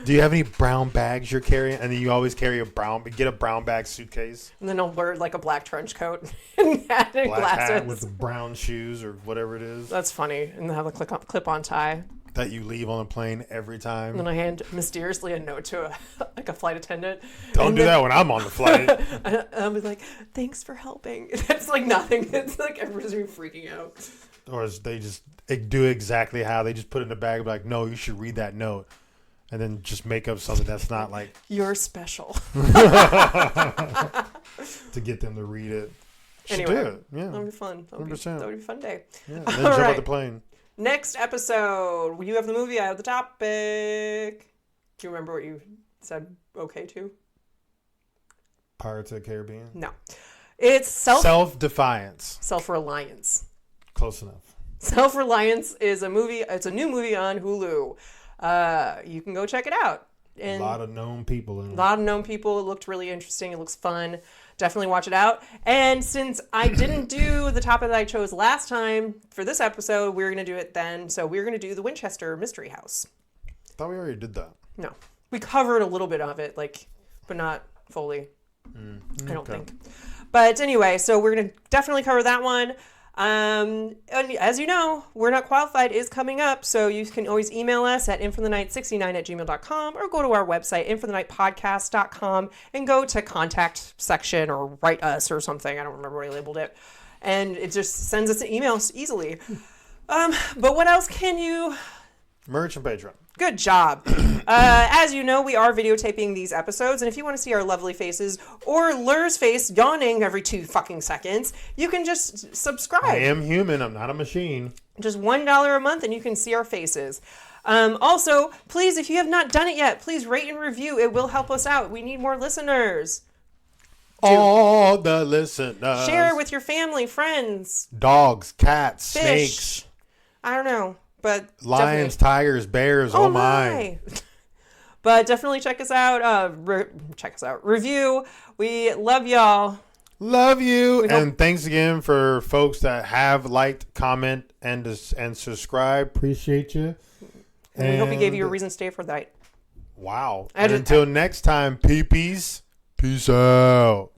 Do you have any brown bags you're carrying? And then you always carry get a brown bag suitcase. And then I'll wear like a black trench coat and hat and black glasses. Hat with the brown shoes or whatever it is. That's funny. And have a clip-on tie. That you leave on a plane every time. And then I hand mysteriously a note to a flight attendant. Don't do that when I'm on the flight. I'll be like, thanks for helping. It's like nothing. It's like everyone's freaking out. Or they just do exactly how they just put it in the bag and be like, no, you should read that note. And then just make up something that's not like... You're special. To get them to read it. Anyway, do it. Yeah. That would be fun. That would 100%. Be a fun day. Yeah. And then jump out the plane. Next episode. You have the movie, I have the topic. Do you remember what you said okay to? Pirates of the Caribbean? No. It's Self-Defiance. Self-Reliance. Close enough. Self-Reliance is a movie. It's a new movie on Hulu. You can go check it out. And a lot of known people in it. A lot of known people. It looked really interesting. It looks fun. Definitely watch it out. And since I didn't do the topic that I chose last time for this episode, we're going to do it then. So we're going to do the Winchester Mystery House. I thought we already did that. No. We covered a little bit of it, but not fully. I don't think. But anyway, so we're going to definitely cover that one. And as you know, We're Not Qualified is coming up, so you can always email us at infomthenight69@gmail.com or go to our website, infomthenightpodcast.com, and go to contact section or write us or something. I don't remember what I labeled it. And it just sends us an email easily. But what else can you... Merch and Patreon. Good job. As you know, we are videotaping these episodes, and if you want to see our lovely faces or Lur's face yawning every 2 fucking seconds, you can just subscribe. I am human. I'm not a machine. Just $1 a month, and you can see our faces. Also, please, if you have not done it yet, please rate and review. It will help us out. We need more listeners. All the listeners. Share with your family, friends. Dogs, cats, Fish. snakes. I don't know. But lions, tigers, bears, oh my. But definitely check us out. Review. We love y'all. Love you. And thanks again for folks that have liked, comment, and subscribe. Appreciate you. And we hope we gave you a reason to stay for the night. Wow. And until next time, peepees. Peace out.